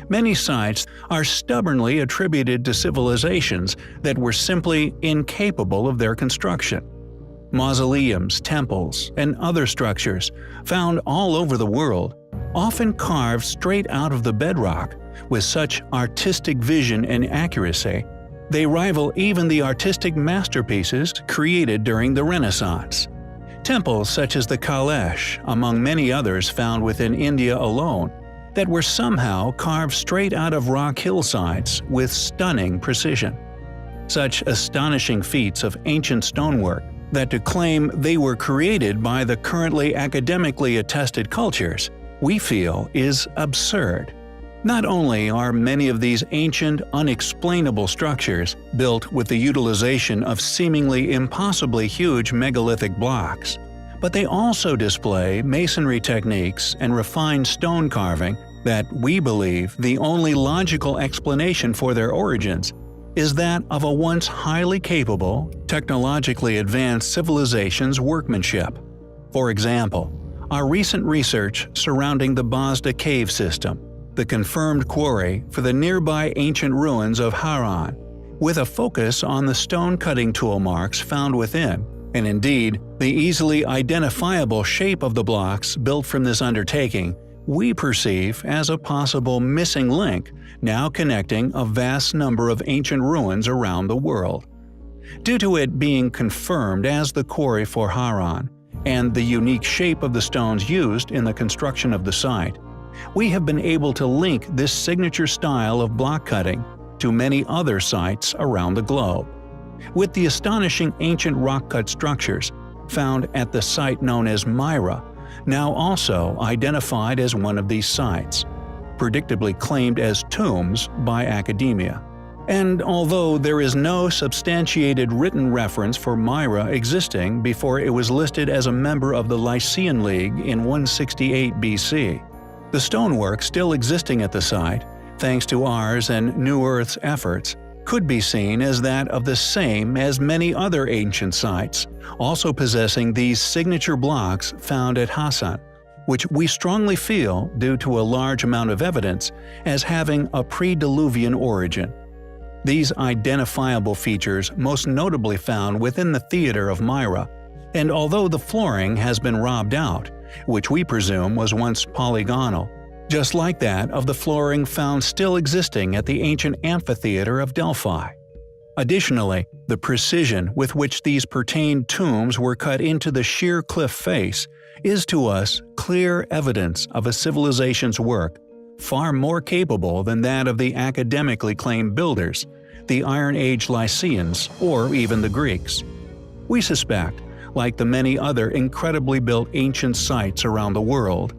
many sites are stubbornly attributed to civilizations that were simply incapable of their construction. Mausoleums, temples, and other structures found all over the world, often carved straight out of the bedrock with such artistic vision and accuracy, they rival even the artistic masterpieces created during the Renaissance. Temples such as the Kailash, among many others found within India alone, that were somehow carved straight out of rock hillsides with stunning precision. Such astonishing feats of ancient stonework that to claim they were created by the currently academically attested cultures, we feel is absurd. Not only are many of these ancient, unexplainable structures built with the utilization of seemingly impossibly huge megalithic blocks, but they also display masonry techniques and refined stone carving that we believe the only logical explanation for their origins is that of a once highly capable, technologically advanced civilization's workmanship. For example, our recent research surrounding the Bosda cave system, the confirmed quarry for the nearby ancient ruins of Haran, with a focus on the stone-cutting tool marks found within, and indeed the easily identifiable shape of the blocks built from this undertaking, we perceive as a possible missing link now connecting a vast number of ancient ruins around the world. Due to it being confirmed as the quarry for Haran, and the unique shape of the stones used in the construction of the site, we have been able to link this signature style of block cutting to many other sites around the globe. With the astonishing ancient rock-cut structures found at the site known as Myra, now also identified as one of these sites, predictably claimed as tombs by academia. And although there is no substantiated written reference for Myra existing before it was listed as a member of the Lycian League in 168 BC, the stonework still existing at the site, thanks to ours and New Earth's efforts, could be seen as that of the same as many other ancient sites, also possessing these signature blocks found at Hassan, which we strongly feel, due to a large amount of evidence, as having a pre-Diluvian origin. These identifiable features most notably found within the theater of Myra, and although the flooring has been robbed out, which we presume was once polygonal, just like that of the flooring found still existing at the ancient amphitheater of Delphi. Additionally, the precision with which these pertained tombs were cut into the sheer cliff face is to us clear evidence of a civilization's work far more capable than that of the academically claimed builders, the Iron Age Lycians, or even the Greeks. We suspect, like the many other incredibly built ancient sites around the world,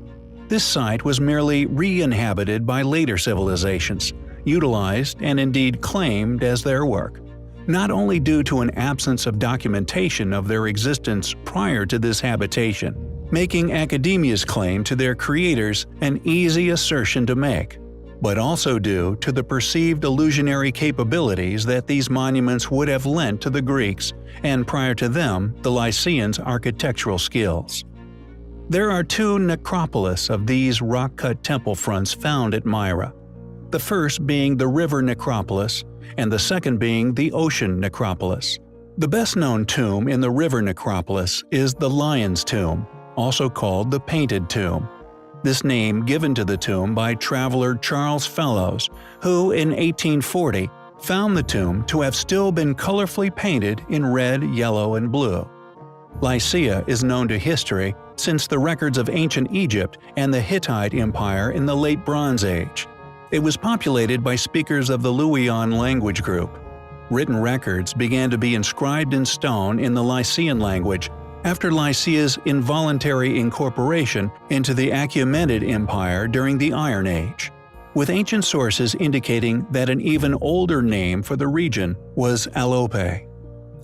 this site was merely re-inhabited by later civilizations, utilized and indeed claimed as their work, not only due to an absence of documentation of their existence prior to this habitation, making academia's claim to their creators an easy assertion to make, but also due to the perceived illusionary capabilities that these monuments would have lent to the Greeks, and prior to them, the Lycians' architectural skills. There are two necropolis of these rock-cut temple fronts found at Myra, the first being the river necropolis, and the second being the ocean necropolis. The best-known tomb in the river necropolis is the Lion's Tomb, also called the Painted Tomb. This name given to the tomb by traveler Charles Fellows, who in 1840 found the tomb to have still been colorfully painted in red, yellow, and blue. Lycia is known to history since the records of ancient Egypt and the Hittite Empire in the Late Bronze Age. It was populated by speakers of the Luwian language group. Written records began to be inscribed in stone in the Lycian language after Lycia's involuntary incorporation into the Achaemenid Empire during the Iron Age, with ancient sources indicating that an even older name for the region was Alope.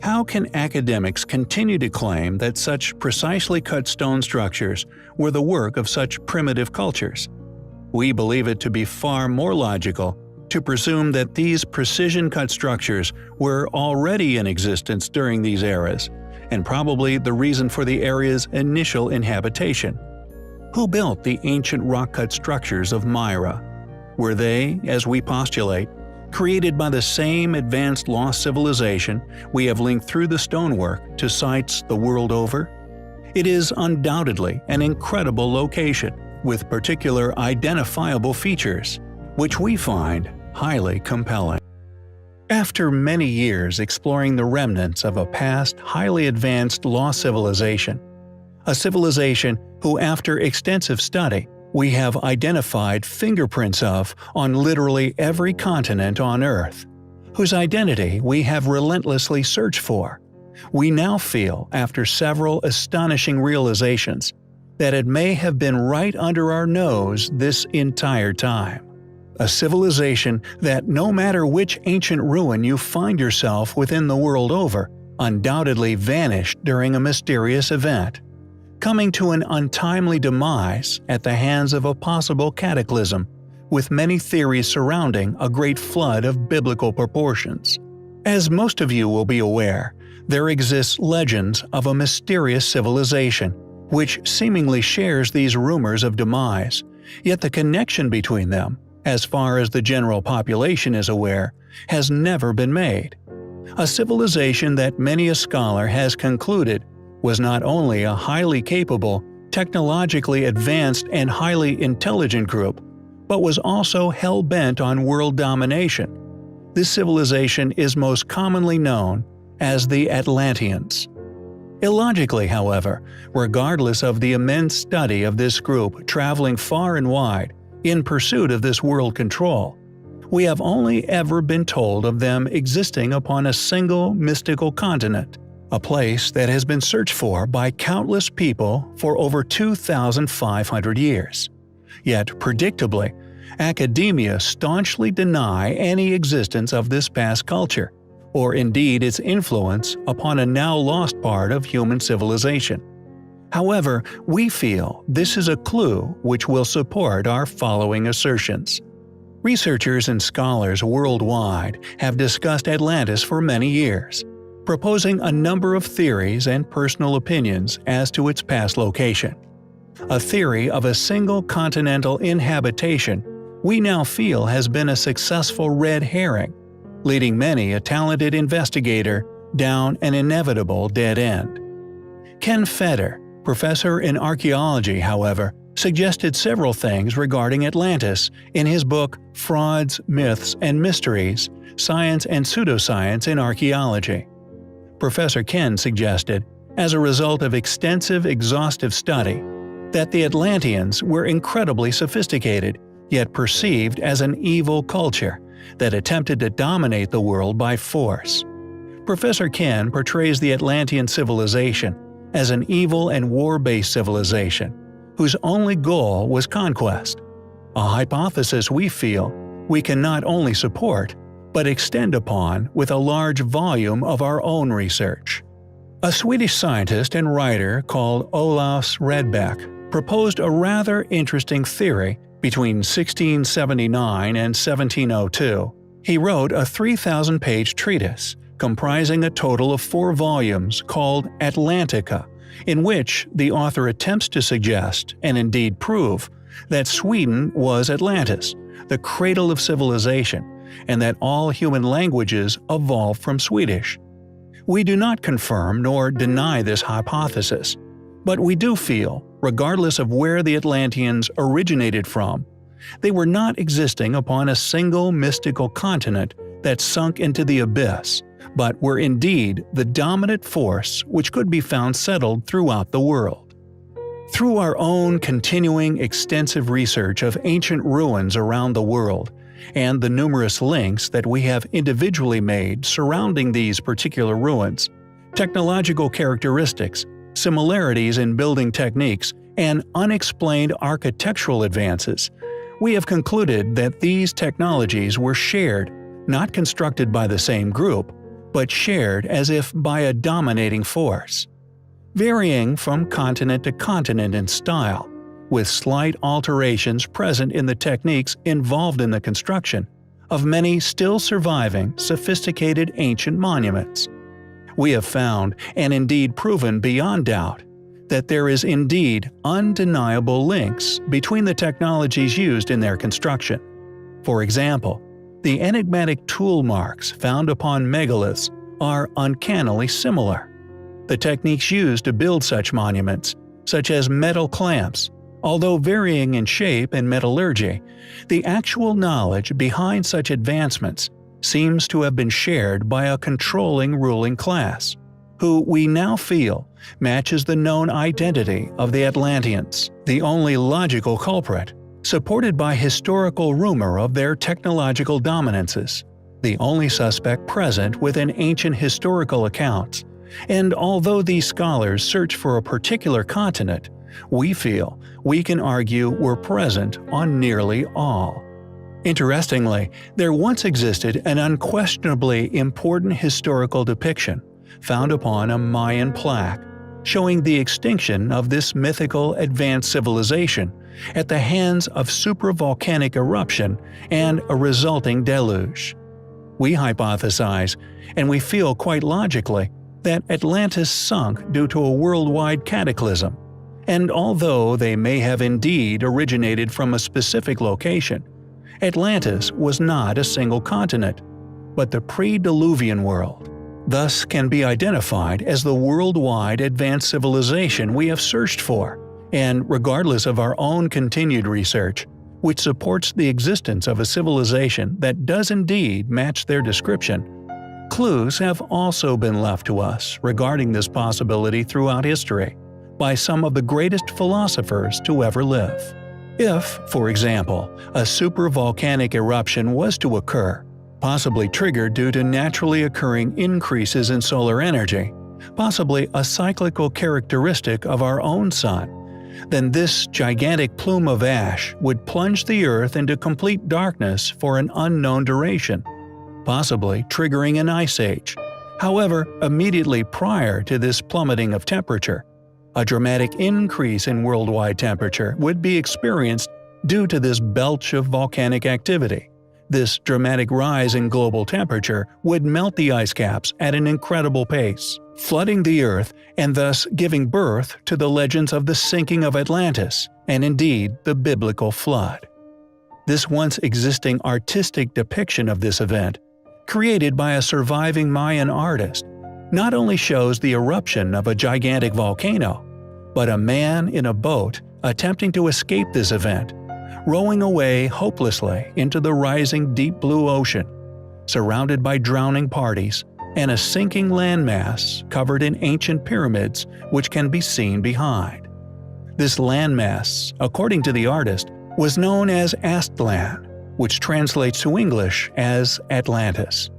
How can academics continue to claim that such precisely cut stone structures were the work of such primitive cultures? We believe it to be far more logical to presume that these precision-cut structures were already in existence during these eras, and probably the reason for the area's initial inhabitation. Who built the ancient rock-cut structures of Myra? Were they, as we postulate, created by the same advanced lost civilization we have linked through the stonework to sites the world over? It is undoubtedly an incredible location, with particular identifiable features, which we find highly compelling. After many years exploring the remnants of a past highly advanced lost civilization, a civilization who after extensive study we have identified fingerprints of on literally every continent on Earth, whose identity we have relentlessly searched for, we now feel, after several astonishing realizations, that it may have been right under our nose this entire time. A civilization that, no matter which ancient ruin you find yourself within the world over, undoubtedly vanished during a mysterious event, coming to an untimely demise at the hands of a possible cataclysm, with many theories surrounding a great flood of biblical proportions. As most of you will be aware, there exists legends of a mysterious civilization, which seemingly shares these rumors of demise, yet the connection between them, as far as the general population is aware, has never been made. A civilization that many a scholar has concluded was not only a highly capable, technologically advanced and highly intelligent group, but was also hell-bent on world domination. This civilization is most commonly known as the Atlanteans. Illogically, however, regardless of the immense study of this group traveling far and wide in pursuit of this world control, we have only ever been told of them existing upon a single mystical continent, a place that has been searched for by countless people for over 2,500 years. Yet, predictably, academia staunchly deny any existence of this past culture, or indeed its influence upon a now lost part of human civilization. However, we feel this is a clue which will support our following assertions. Researchers and scholars worldwide have discussed Atlantis for many years, proposing a number of theories and personal opinions as to its past location. A theory of a single continental inhabitation we now feel has been a successful red herring, leading many a talented investigator down an inevitable dead end. Ken Feder, professor in archaeology, however, suggested several things regarding Atlantis in his book Frauds, Myths, and Mysteries: Science and Pseudoscience in Archaeology. Professor Ken suggested, as a result of extensive exhaustive study, that the Atlanteans were incredibly sophisticated, yet perceived as an evil culture that attempted to dominate the world by force. Professor Ken portrays the Atlantean civilization as an evil and war-based civilization, whose only goal was conquest, a hypothesis we feel we can not only support, but extend upon with a large volume of our own research. A Swedish scientist and writer called Olaus Redbeck proposed a rather interesting theory between 1679 and 1702. He wrote a 3,000-page treatise comprising a total of 4 volumes called Atlantica, in which the author attempts to suggest, and indeed prove, that Sweden was Atlantis, the cradle of civilization, and that all human languages evolved from Swedish. We do not confirm nor deny this hypothesis, but we do feel, regardless of where the Atlanteans originated from, they were not existing upon a single mystical continent that sunk into the abyss, but were indeed the dominant force which could be found settled throughout the world. Through our own continuing extensive research of ancient ruins around the world, and the numerous links that we have individually made surrounding these particular ruins, technological characteristics, similarities in building techniques, and unexplained architectural advances, we have concluded that these technologies were shared, not constructed by the same group, but shared as if by a dominating force. Varying from continent to continent in style, with slight alterations present in the techniques involved in the construction of many still surviving sophisticated ancient monuments. We have found, and indeed proven beyond doubt, that there is indeed undeniable links between the technologies used in their construction. For example, the enigmatic tool marks found upon megaliths are uncannily similar. The techniques used to build such monuments, such as metal clamps, although varying in shape and metallurgy, the actual knowledge behind such advancements seems to have been shared by a controlling ruling class, who we now feel matches the known identity of the Atlanteans, the only logical culprit, supported by historical rumor of their technological dominances, the only suspect present within ancient historical accounts. And although these scholars search for a particular continent, we feel we can argue were present on nearly all. Interestingly, there once existed an unquestionably important historical depiction found upon a Mayan plaque, showing the extinction of this mythical advanced civilization at the hands of supravolcanic eruption and a resulting deluge. We hypothesize, and we feel quite logically, that Atlantis sunk due to a worldwide cataclysm, and although they may have indeed originated from a specific location, Atlantis was not a single continent, but the pre-Diluvian world, thus can be identified as the worldwide advanced civilization we have searched for, and regardless of our own continued research, which supports the existence of a civilization that does indeed match their description, clues have also been left to us regarding this possibility throughout history by some of the greatest philosophers to ever live. If, for example, a supervolcanic eruption was to occur, possibly triggered due to naturally occurring increases in solar energy, possibly a cyclical characteristic of our own sun, then this gigantic plume of ash would plunge the Earth into complete darkness for an unknown duration, possibly triggering an ice age. However, immediately prior to this plummeting of temperature, a dramatic increase in worldwide temperature would be experienced due to this belch of volcanic activity. This dramatic rise in global temperature would melt the ice caps at an incredible pace, flooding the Earth and thus giving birth to the legends of the sinking of Atlantis and indeed the biblical flood. This once existing artistic depiction of this event, created by a surviving Mayan artist, not only shows the eruption of a gigantic volcano, but a man in a boat attempting to escape this event, rowing away hopelessly into the rising deep blue ocean, surrounded by drowning parties, and a sinking landmass covered in ancient pyramids which can be seen behind. This landmass, according to the artist, was known as Aztlan, which translates to English as Atlantis.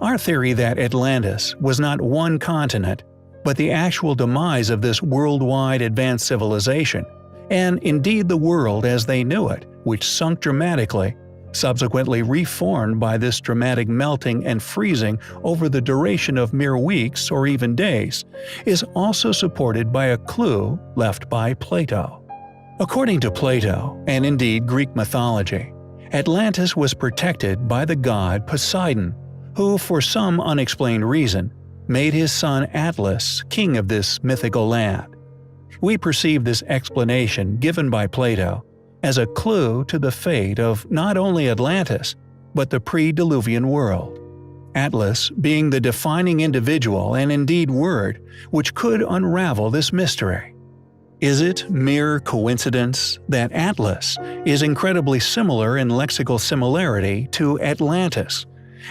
Our theory that Atlantis was not one continent, but the actual demise of this worldwide advanced civilization, and indeed the world as they knew it, which sunk dramatically, subsequently reformed by this dramatic melting and freezing over the duration of mere weeks or even days, is also supported by a clue left by Plato. According to Plato, and indeed Greek mythology, Atlantis was protected by the god Poseidon, who for some unexplained reason made his son Atlas king of this mythical land. We perceive this explanation given by Plato as a clue to the fate of not only Atlantis, but the pre-Diluvian world, Atlas being the defining individual and indeed word which could unravel this mystery. Is it mere coincidence that Atlas is incredibly similar in lexical similarity to Atlantis,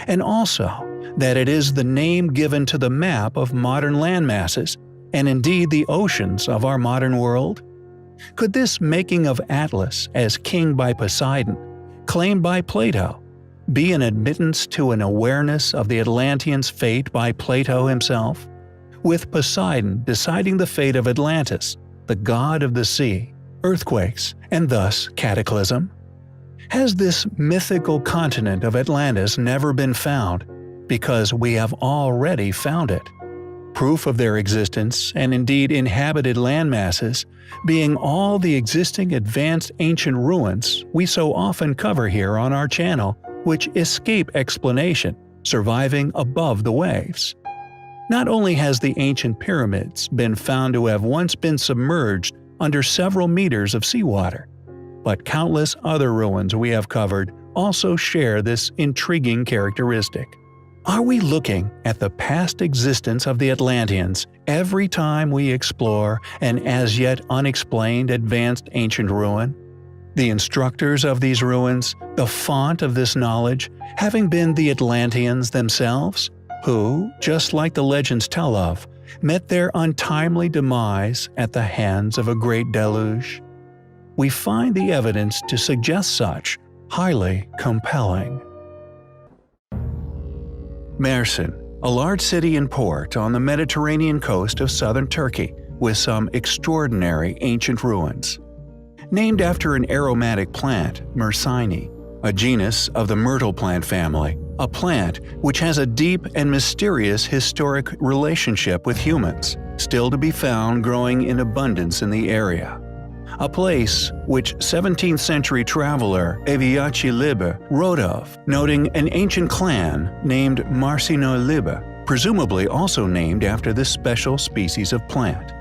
and also that it is the name given to the map of modern landmasses and indeed the oceans of our modern world? Could this making of Atlas as king by Poseidon, claimed by Plato, be an admittance to an awareness of the Atlanteans' fate by Plato himself, with Poseidon deciding the fate of Atlantis, the god of the sea, earthquakes, and thus cataclysm? Has this mythical continent of Atlantis never been found, because we have already found it. Proof of their existence, and indeed inhabited landmasses, being all the existing advanced ancient ruins we so often cover here on our channel, which escape explanation, surviving above the waves. Not only has the ancient pyramids been found to have once been submerged under several meters of seawater, but countless other ruins we have covered also share this intriguing characteristic. Are we looking at the past existence of the Atlanteans every time we explore an as yet unexplained advanced ancient ruin? The instructors of these ruins, the font of this knowledge, having been the Atlanteans themselves, who, just like the legends tell of, met their untimely demise at the hands of a great deluge? We find the evidence to suggest such highly compelling. Mersin, a large city and port on the Mediterranean coast of southern Turkey, with some extraordinary ancient ruins. Named after an aromatic plant, Mersini, a genus of the myrtle plant family, a plant which has a deep and mysterious historic relationship with humans, still to be found growing in abundance in the area. A place which 17th century traveler Eviaci Liber wrote of, noting an ancient clan named Marcino Liber, presumably also named after this special species of plant.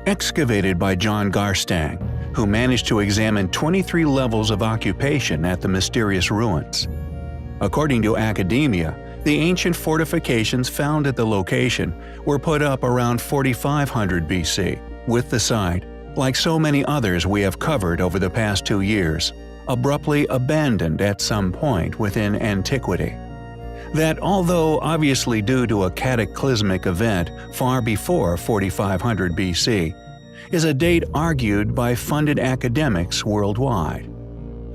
Excavated by John Garstang, who managed to examine 23 levels of occupation at the mysterious ruins. According to academia, the ancient fortifications found at the location were put up around 4500 BC, with the site, like so many others we have covered over the past 2 years, abruptly abandoned at some point within antiquity. That, although obviously due to a cataclysmic event far before 4500 BC, is a date argued by funded academics worldwide.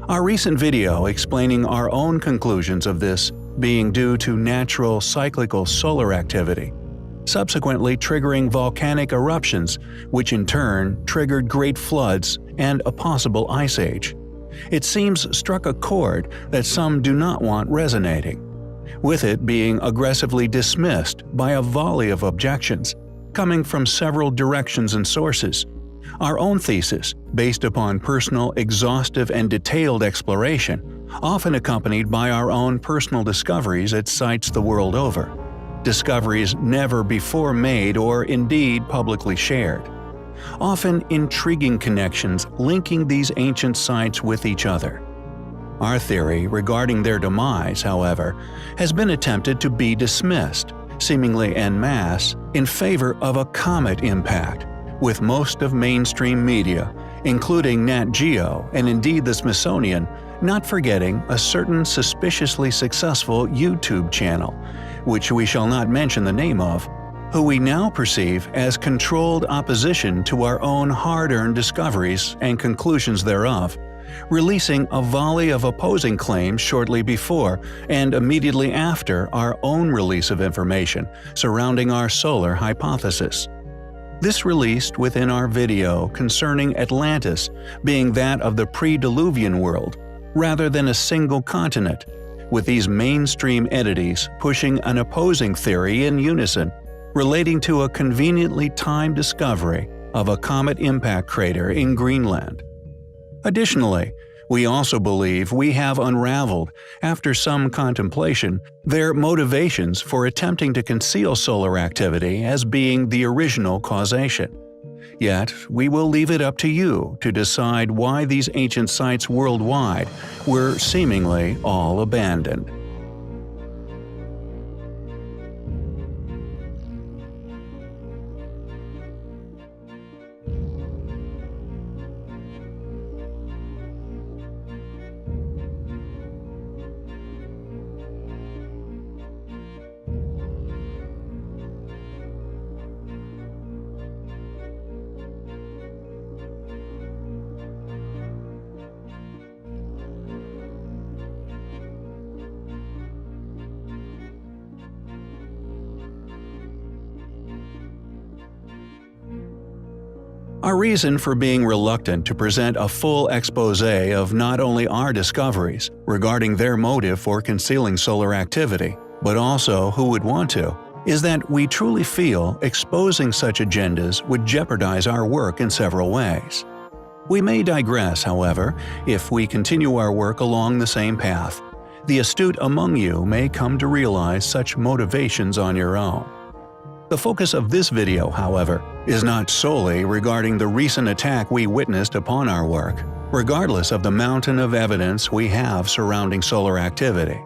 Our recent video explaining our own conclusions of this being due to natural cyclical solar activity, subsequently triggering volcanic eruptions, which in turn triggered great floods and a possible ice age. It seems struck a chord that some do not want resonating, with it being aggressively dismissed by a volley of objections, coming from several directions and sources. Our own thesis, based upon personal, exhaustive, and detailed exploration, often accompanied by our own personal discoveries at sites the world over. Discoveries never before made or indeed publicly shared. Often intriguing connections linking these ancient sites with each other. Our theory regarding their demise, however, has been attempted to be dismissed, seemingly en masse, in favor of a comet impact, with most of mainstream media, including Nat Geo and indeed the Smithsonian, not forgetting a certain suspiciously successful YouTube channel, which we shall not mention the name of, who we now perceive as controlled opposition to our own hard-earned discoveries and conclusions thereof, releasing a volley of opposing claims shortly before and immediately after our own release of information surrounding our solar hypothesis. This released within our video concerning Atlantis being that of the pre-Diluvian world, rather than a single continent, with these mainstream entities pushing an opposing theory in unison, relating to a conveniently timed discovery of a comet impact crater in Greenland. Additionally, we also believe we have unraveled, after some contemplation, their motivations for attempting to conceal solar activity as being the original causation. Yet, we will leave it up to you to decide why these ancient sites worldwide were seemingly all abandoned. Our reason for being reluctant to present a full exposé of not only our discoveries regarding their motive for concealing solar activity, but also who would want to, is that we truly feel exposing such agendas would jeopardize our work in several ways. We may digress, however, if we continue our work along the same path. The astute among you may come to realize such motivations on your own. The focus of this video, however, is not solely regarding the recent attack we witnessed upon our work, regardless of the mountain of evidence we have surrounding solar activity.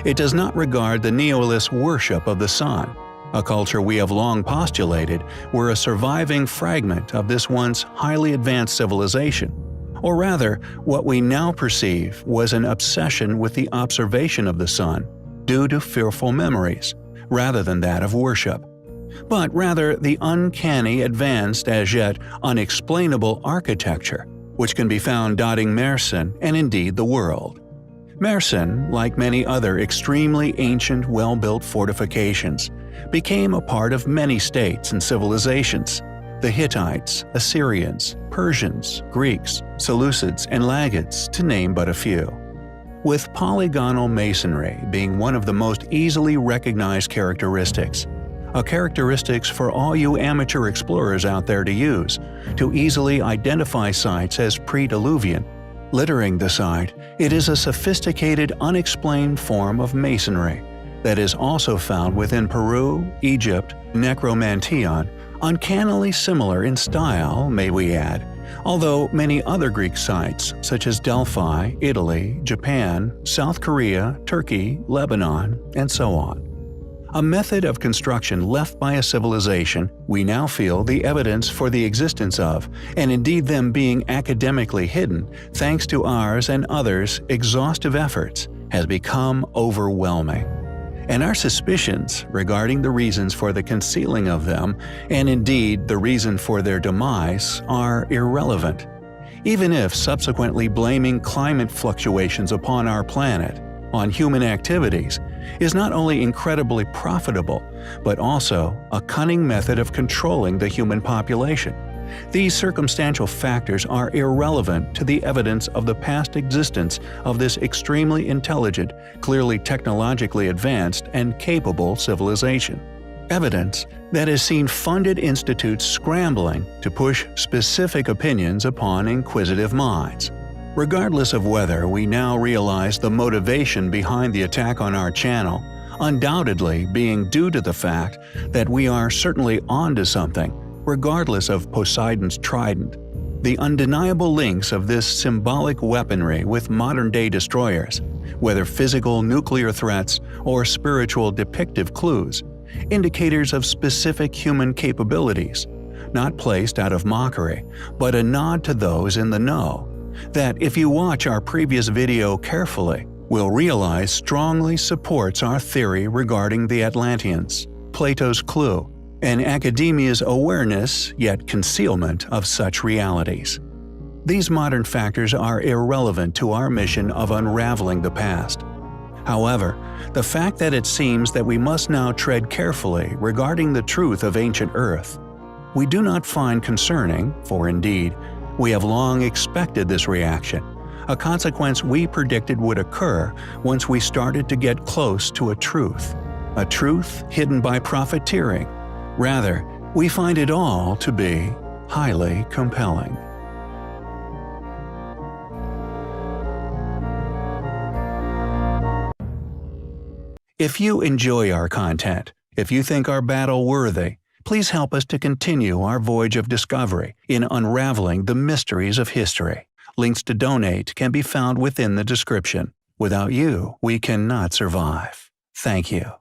It does not regard the nihilist worship of the sun, a culture we have long postulated were a surviving fragment of this once highly advanced civilization, or rather, what we now perceive was an obsession with the observation of the sun due to fearful memories, rather than that of worship, but rather the uncanny, advanced, as yet unexplainable architecture, which can be found dotting Mersin and indeed the world. Mersin, like many other extremely ancient, well-built fortifications, became a part of many states and civilizations: the Hittites, Assyrians, Persians, Greeks, Seleucids, and Lagids, to name but a few. With polygonal masonry being one of the most easily recognized characteristics, a characteristics for all you amateur explorers out there to use, to easily identify sites as pre-Diluvian. Littering the site, it is a sophisticated, unexplained form of masonry that is also found within Peru, Egypt, Necromanteon, uncannily similar in style, may we add, although many other Greek sites such as Delphi, Italy, Japan, South Korea, Turkey, Lebanon, and so on. A method of construction left by a civilization we now feel the evidence for the existence of, and indeed them being academically hidden thanks to ours and others' exhaustive efforts, has become overwhelming. And our suspicions regarding the reasons for the concealing of them, and indeed the reason for their demise, are irrelevant. Even if subsequently blaming climate fluctuations upon our planet, on human activities, is not only incredibly profitable, but also a cunning method of controlling the human population. These circumstantial factors are irrelevant to the evidence of the past existence of this extremely intelligent, clearly technologically advanced, and capable civilization. Evidence that has seen funded institutes scrambling to push specific opinions upon inquisitive minds. Regardless of whether we now realize the motivation behind the attack on our channel, undoubtedly being due to the fact that we are certainly onto something, regardless of Poseidon's trident, the undeniable links of this symbolic weaponry with modern-day destroyers, whether physical nuclear threats or spiritual depictive clues, indicators of specific human capabilities, not placed out of mockery, but a nod to those in the know, that if you watch our previous video carefully, will realize strongly supports our theory regarding the Atlanteans, Plato's clue, and academia's awareness yet concealment of such realities. These modern factors are irrelevant to our mission of unraveling the past. However, the fact that it seems that we must now tread carefully regarding the truth of ancient Earth, we do not find concerning, for indeed, we have long expected this reaction, a consequence we predicted would occur once we started to get close to a truth hidden by profiteering. Rather, we find it all to be highly compelling. If you enjoy our content, if you think our battle worthy, please help us to continue our voyage of discovery in unraveling the mysteries of history. Links to donate can be found within the description. Without you, we cannot survive. Thank you.